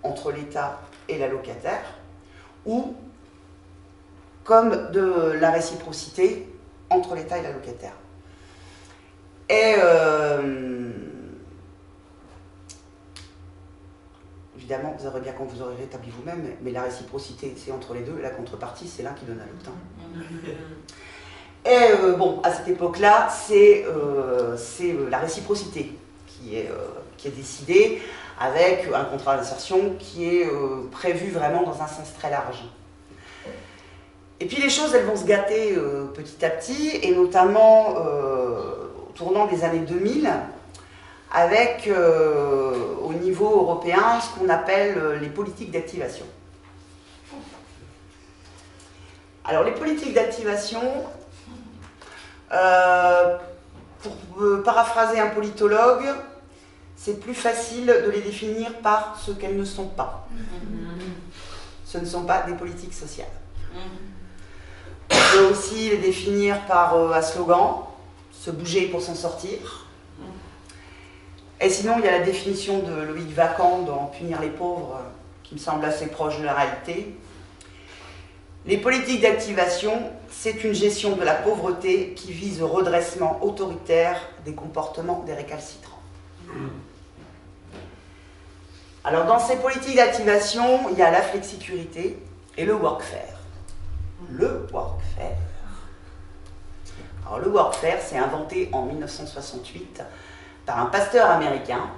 entre l'État et l'allocataire, ou comme de la réciprocité entre l'État et l'allocataire? Et évidemment, vous aurez bien quand vous aurez rétabli vous-même, mais la réciprocité, c'est entre les deux, et la contrepartie, c'est l'un qui donne à l'autre. Et bon, à cette époque-là, c'est la réciprocité qui est décidée, avec un contrat d'insertion qui est prévu vraiment dans un sens très large. Et puis les choses, elles vont se gâter petit à petit, et notamment au tournant des années 2000, avec au niveau européen ce qu'on appelle les politiques d'activation. Alors les politiques d'activation, pour paraphraser un politologue, c'est plus facile de les définir par ce qu'elles ne sont pas. Ce ne sont pas des politiques sociales. On peut aussi les définir par un slogan, se bouger pour s'en sortir. Et sinon, il y a la définition de Loïc Vacan dans Punir les pauvres, qui me semble assez proche de la réalité. Les politiques d'activation, c'est une gestion de la pauvreté qui vise au redressement autoritaire des comportements des récalcitrants. Alors, dans ces politiques d'activation, il y a la flexicurité et le workfare. Le workfare. Alors, le workfare, c'est inventé en 1968 par un pasteur américain,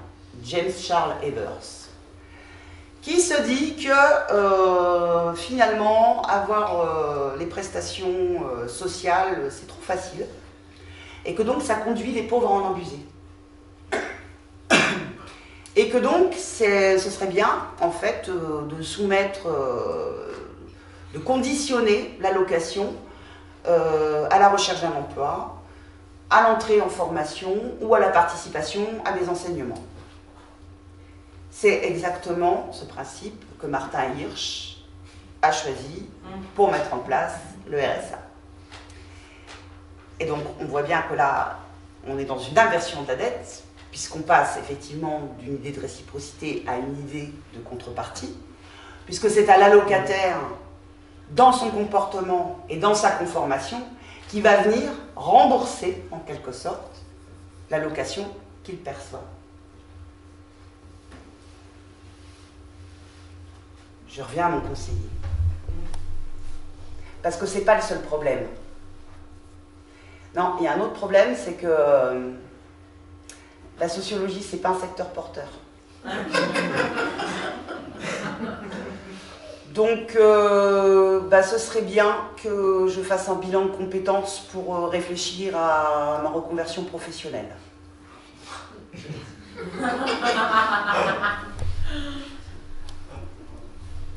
James Charles Evers, qui se dit que finalement, avoir les prestations sociales, c'est trop facile, et que donc ça conduit les pauvres à en abuser. Et que donc, ce serait bien, en fait, de soumettre, de conditionner l'allocation à la recherche d'un emploi, à l'entrée en formation ou à la participation à des enseignements. C'est exactement ce principe que Martin Hirsch a choisi pour mettre en place le RSA. Et donc, on voit bien que là, on est dans une inversion de la dette, puisqu'on passe effectivement d'une idée de réciprocité à une idée de contrepartie, puisque c'est à l'allocataire, dans son comportement et dans sa conformation, qui va venir rembourser, en quelque sorte, l'allocation qu'il perçoit. Je reviens à mon conseiller. Parce que ce n'est pas le seul problème. Non, il y a un autre problème, c'est que la sociologie, ce n'est pas un secteur porteur. Donc, ce serait bien que je fasse un bilan de compétences pour réfléchir à ma reconversion professionnelle.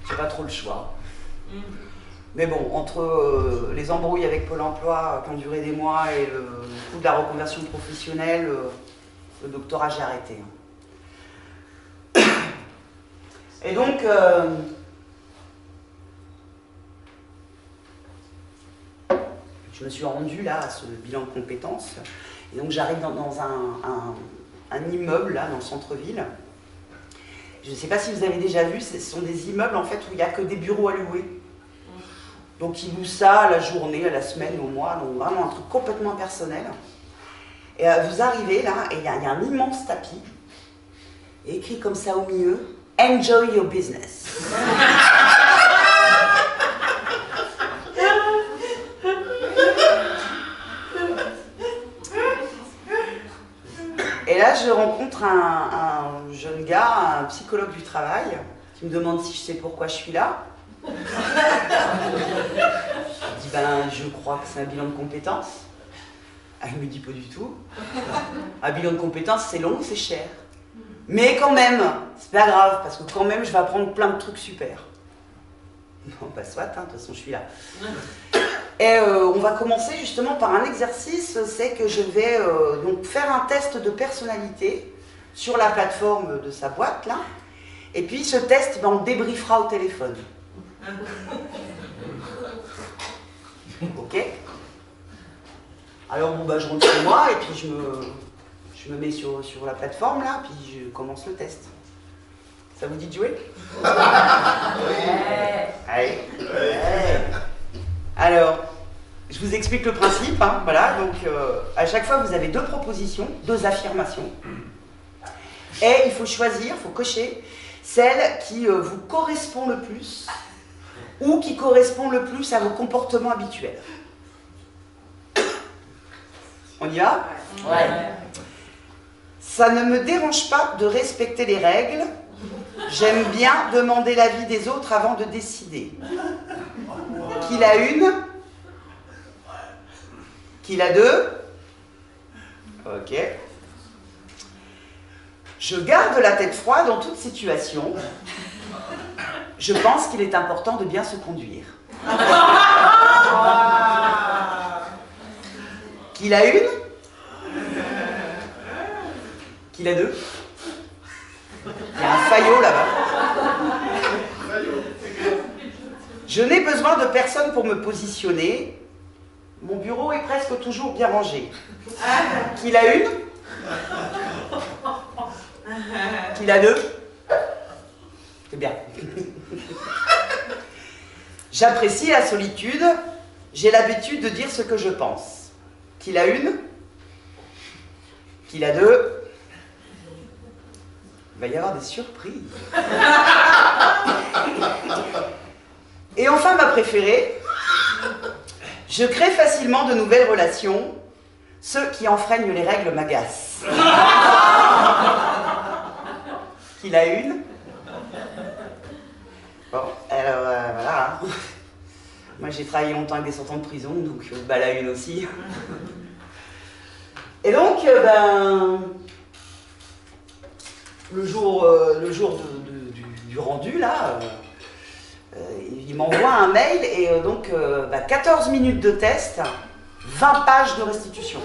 J'ai pas trop le choix. Mais bon, entre les embrouilles avec Pôle emploi qui ont duré des mois et le coût de la reconversion professionnelle, le doctorat, j'ai arrêté. Et donc, je me suis rendue là à ce bilan de compétences. Et donc j'arrive dans un immeuble là dans le centre-ville. Je ne sais pas si vous avez déjà vu, ce sont des immeubles en fait où il n'y a que des bureaux à louer. Donc ils louent ça à la journée, à la semaine, au mois, donc vraiment un truc complètement impersonnel. Et vous arrivez là, et il y a un immense tapis, et écrit comme ça au milieu, « Enjoy your business ». Et là, je rencontre un jeune gars, un psychologue du travail, qui me demande si je sais pourquoi je suis là. Je dis, ben, je crois que c'est un bilan de compétences. Elle me dit pas du tout. Un bilan de compétences, c'est long, c'est cher. Mais quand même, c'est pas grave, parce que quand même, je vais apprendre plein de trucs super. Non, bah soit, hein, de toute façon, je suis là. Et on va commencer justement par un exercice, c'est que je vais donc faire un test de personnalité sur la plateforme de sa boîte, là. Et puis ce test, ben, on le débriefera au téléphone. Ok. Alors bon, bah, je rentre chez moi et puis je me mets sur la plateforme, là, puis je commence le test. Ça vous dit de jouer? Allez. Alors, je vous explique le principe, hein, voilà, donc à chaque fois vous avez deux propositions, deux affirmations, et il faut choisir, il faut cocher celle qui vous correspond le plus, ou qui correspond le plus à vos comportements habituels. On y va? Ouais. Ça ne me dérange pas de respecter les règles, j'aime bien demander l'avis des autres avant de décider. Qu'il a une? Qu'il a deux? Ok. Je garde la tête froide en toute situation. Je pense qu'il est important de bien se conduire. Qu'il a une? Qu'il a deux? Il y a un faillot là-bas. Je n'ai besoin de personne pour me positionner. Mon bureau est presque toujours bien rangé. Qu'il a une? Qu'il a deux? C'est bien. J'apprécie la solitude. J'ai l'habitude de dire ce que je pense. Qu'il a une? Qu'il a deux? Il va y avoir des surprises. Et enfin, ma préférée, je crée facilement de nouvelles relations. Ceux qui enfreignent les règles m'agacent. Qu'il a une? Bon, alors voilà. Moi j'ai travaillé longtemps avec des sortants de prison, donc bah, la une aussi. Et donc, le jour du rendu, là, il m'envoie un mail et 14 minutes de test, 20 pages de restitution.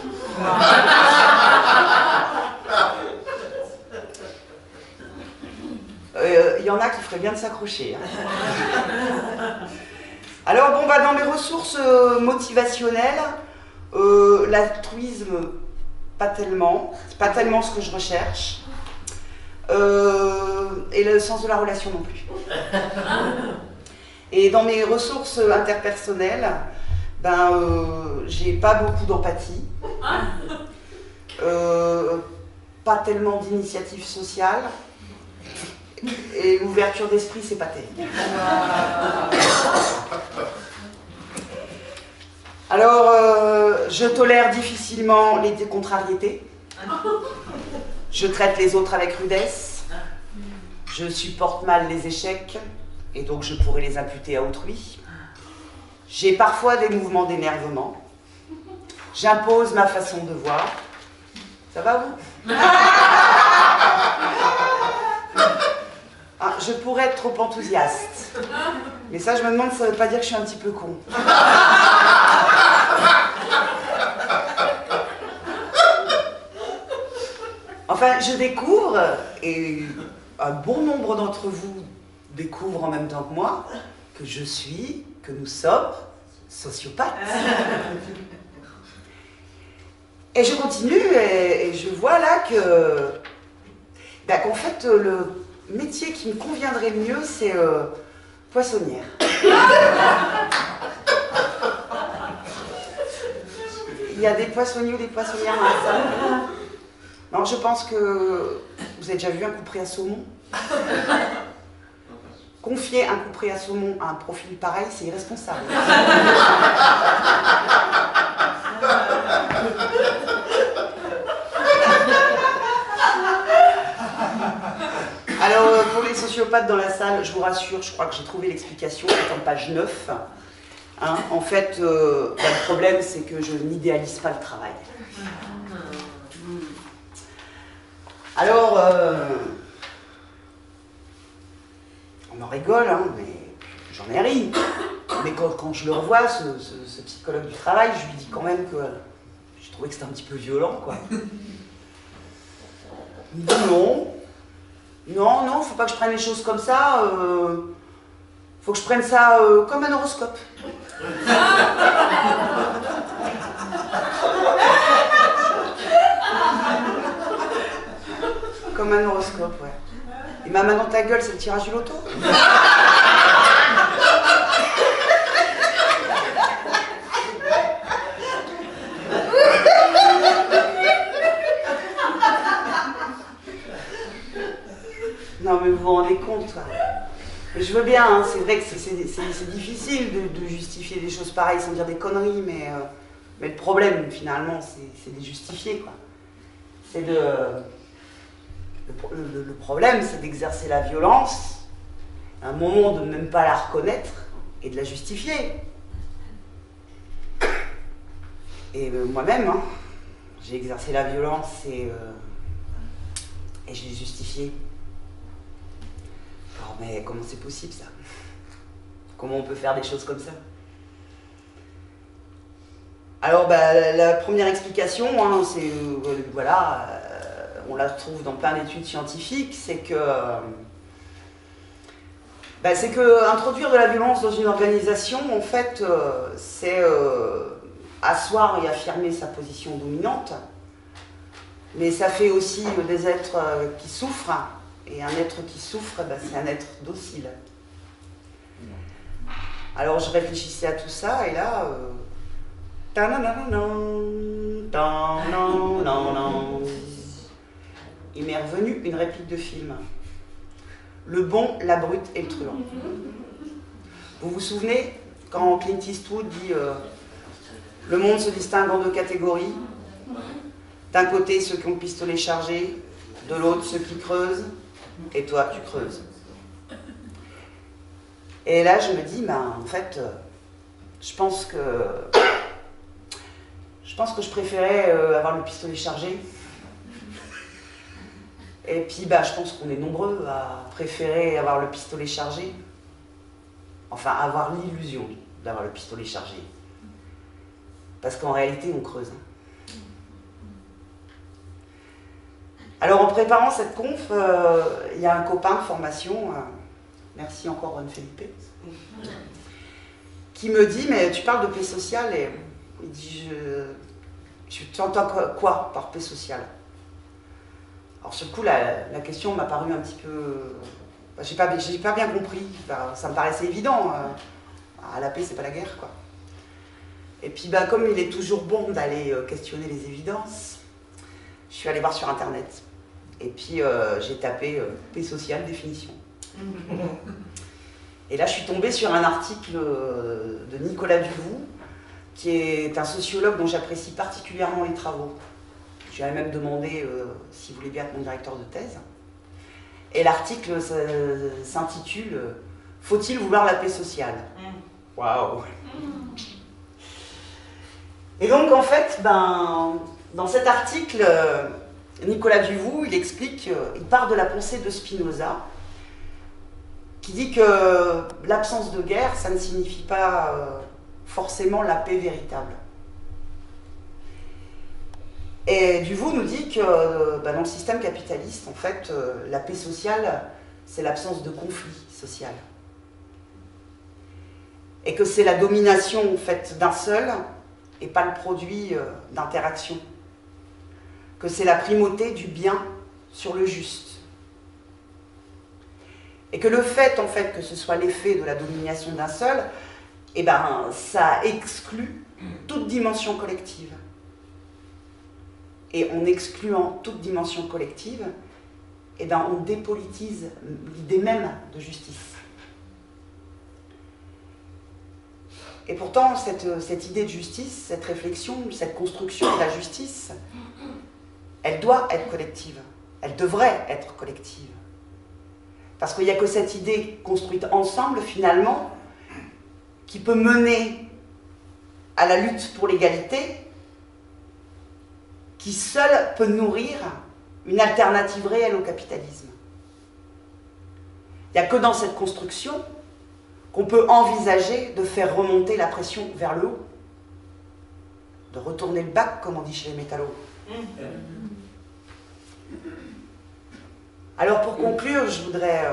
Il y en a qui feraient bien de s'accrocher. Hein. Alors bon, dans mes ressources motivationnelles, l'altruisme, pas tellement. C'est pas tellement ce que je recherche. Et le sens de la relation non plus. Et dans mes ressources interpersonnelles, j'ai pas beaucoup d'empathie, pas tellement d'initiative sociale, et l'ouverture d'esprit, c'est pas terrible. Alors, je tolère difficilement les contrariétés. Je traite les autres avec rudesse. Je supporte mal les échecs, et donc je pourrais les imputer à autrui. J'ai parfois des mouvements d'énervement. J'impose ma façon de voir. Ça va, vous? Ah, je pourrais être trop enthousiaste. Mais ça, je me demande si ça ne veut pas dire que je suis un petit peu con. Enfin, je découvre, et un bon nombre d'entre vous découvre en même temps que moi que nous sommes sociopathes. Et je continue et je vois là qu'en fait, le métier qui me conviendrait le mieux, c'est poissonnière. Il y a des poissonniers ou des poissonnières dans la salle. Non, je pense que vous avez déjà vu un couperet à saumon. Confier un couperet à saumon à un profil pareil, c'est irresponsable. Alors, pour les sociopathes dans la salle, je vous rassure, je crois que j'ai trouvé l'explication, c'est en page 9. Hein, en fait, le problème, c'est que je n'idéalise pas le travail. Alors, on en rigole, hein, mais j'en ai ri. Mais quand je le revois, ce psychologue du travail, je lui dis quand même que j'ai trouvé que c'était un petit peu violent, quoi. Il me dit non, faut pas que je prenne les choses comme ça, faut que je prenne ça comme un horoscope. Comme un horoscope, ouais. Et ma main dans ta gueule, c'est le tirage du loto. Non mais vous vous rendez compte, quoi. Mais je veux bien, hein, c'est vrai que c'est difficile de justifier des choses pareilles sans dire des conneries, mais le problème finalement c'est de les justifier, quoi. C'est le problème, c'est d'exercer la violence à un moment de ne même pas la reconnaître et de la justifier. Et moi-même, hein, j'ai exercé la violence et je l'ai justifiée. Alors, mais comment c'est possible, ça? Comment on peut faire des choses comme ça? Alors, la première explication, hein, c'est, voilà, on la trouve dans plein d'études scientifiques, c'est que introduire de la violence dans une organisation, en fait, c'est asseoir et affirmer sa position dominante, mais ça fait aussi des êtres qui souffrent, et un être qui souffre, c'est un être docile. Alors je réfléchissais à tout ça, et là... il m'est revenu une réplique de film. Le bon, la brute et le truand. Vous vous souvenez quand Clint Eastwood dit le monde se distingue en deux catégories. D'un côté ceux qui ont le pistolet chargé, de l'autre ceux qui creusent, et toi tu creuses. Et là je me dis, en fait, je pense que je préférais avoir le pistolet chargé. Et puis je pense qu'on est nombreux à préférer avoir le pistolet chargé. Enfin, avoir l'illusion d'avoir le pistolet chargé. Parce qu'en réalité, on creuse. Alors, en préparant cette conf, il y a un copain de formation, merci encore Ron Felipe, qui me dit, mais tu parles de paix sociale, et il dit, tu entends quoi par paix sociale? Alors sur le coup, la question m'a paru un petit peu... j'ai pas bien compris, ça me paraissait évident. La paix, c'est pas la guerre, quoi. Et puis, comme il est toujours bon d'aller questionner les évidences, je suis allée voir sur Internet. Et puis, j'ai tapé paix sociale, définition. Et là, je suis tombée sur un article de Nicolas Duvou, qui est un sociologue dont j'apprécie particulièrement les travaux. Je lui ai même demandé s'il voulait bien être mon directeur de thèse. Et l'article s'intitule « Faut-il vouloir la paix sociale ?» Waouh. Et donc, en fait, dans cet article, Nicolas Duvou, il explique, il part de la pensée de Spinoza, qui dit que l'absence de guerre, ça ne signifie pas forcément la paix véritable. Et Duvou nous dit que dans le système capitaliste, en fait, la paix sociale, c'est l'absence de conflit social. Et que c'est la domination faite d'un seul et pas le produit d'interaction. Que c'est la primauté du bien sur le juste. Et que le fait, en fait, que ce soit l'effet de la domination d'un seul, eh ben, ça exclut toute dimension collective. Et en excluant toute dimension collective, eh ben, on dépolitise l'idée même de justice. Et pourtant, cette idée de justice, cette réflexion, cette construction de la justice, elle doit être collective. Elle devrait être collective. Parce qu'il n'y a que cette idée construite ensemble, finalement, qui peut mener à la lutte pour l'égalité, qui seule peut nourrir une alternative réelle au capitalisme. Il n'y a que dans cette construction qu'on peut envisager de faire remonter la pression vers le haut, de retourner le bac, comme on dit chez les métallos. Alors pour conclure, je voudrais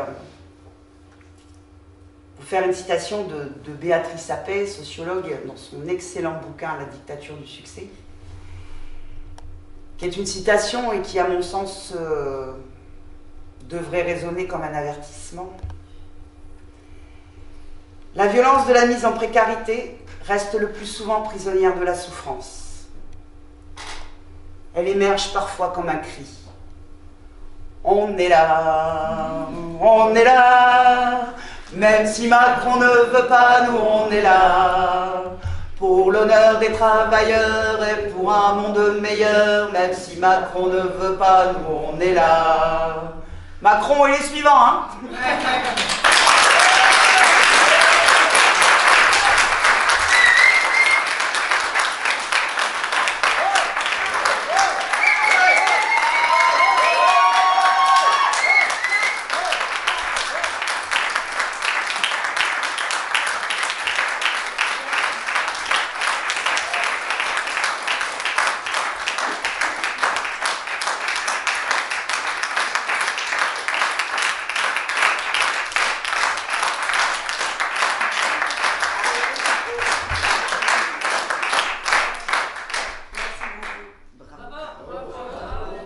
vous faire une citation de Béatrice Appey, sociologue, dans son excellent bouquin « La dictature du succès », qui est une citation et qui, à mon sens, devrait résonner comme un avertissement. La violence de la mise en précarité reste le plus souvent prisonnière de la souffrance. Elle émerge parfois comme un cri. On est là, même si Macron ne veut pas, nous on est là. Pour l'honneur des travailleurs et pour un monde meilleur, même si Macron ne veut pas, nous on est là. Macron, il est suivant, hein.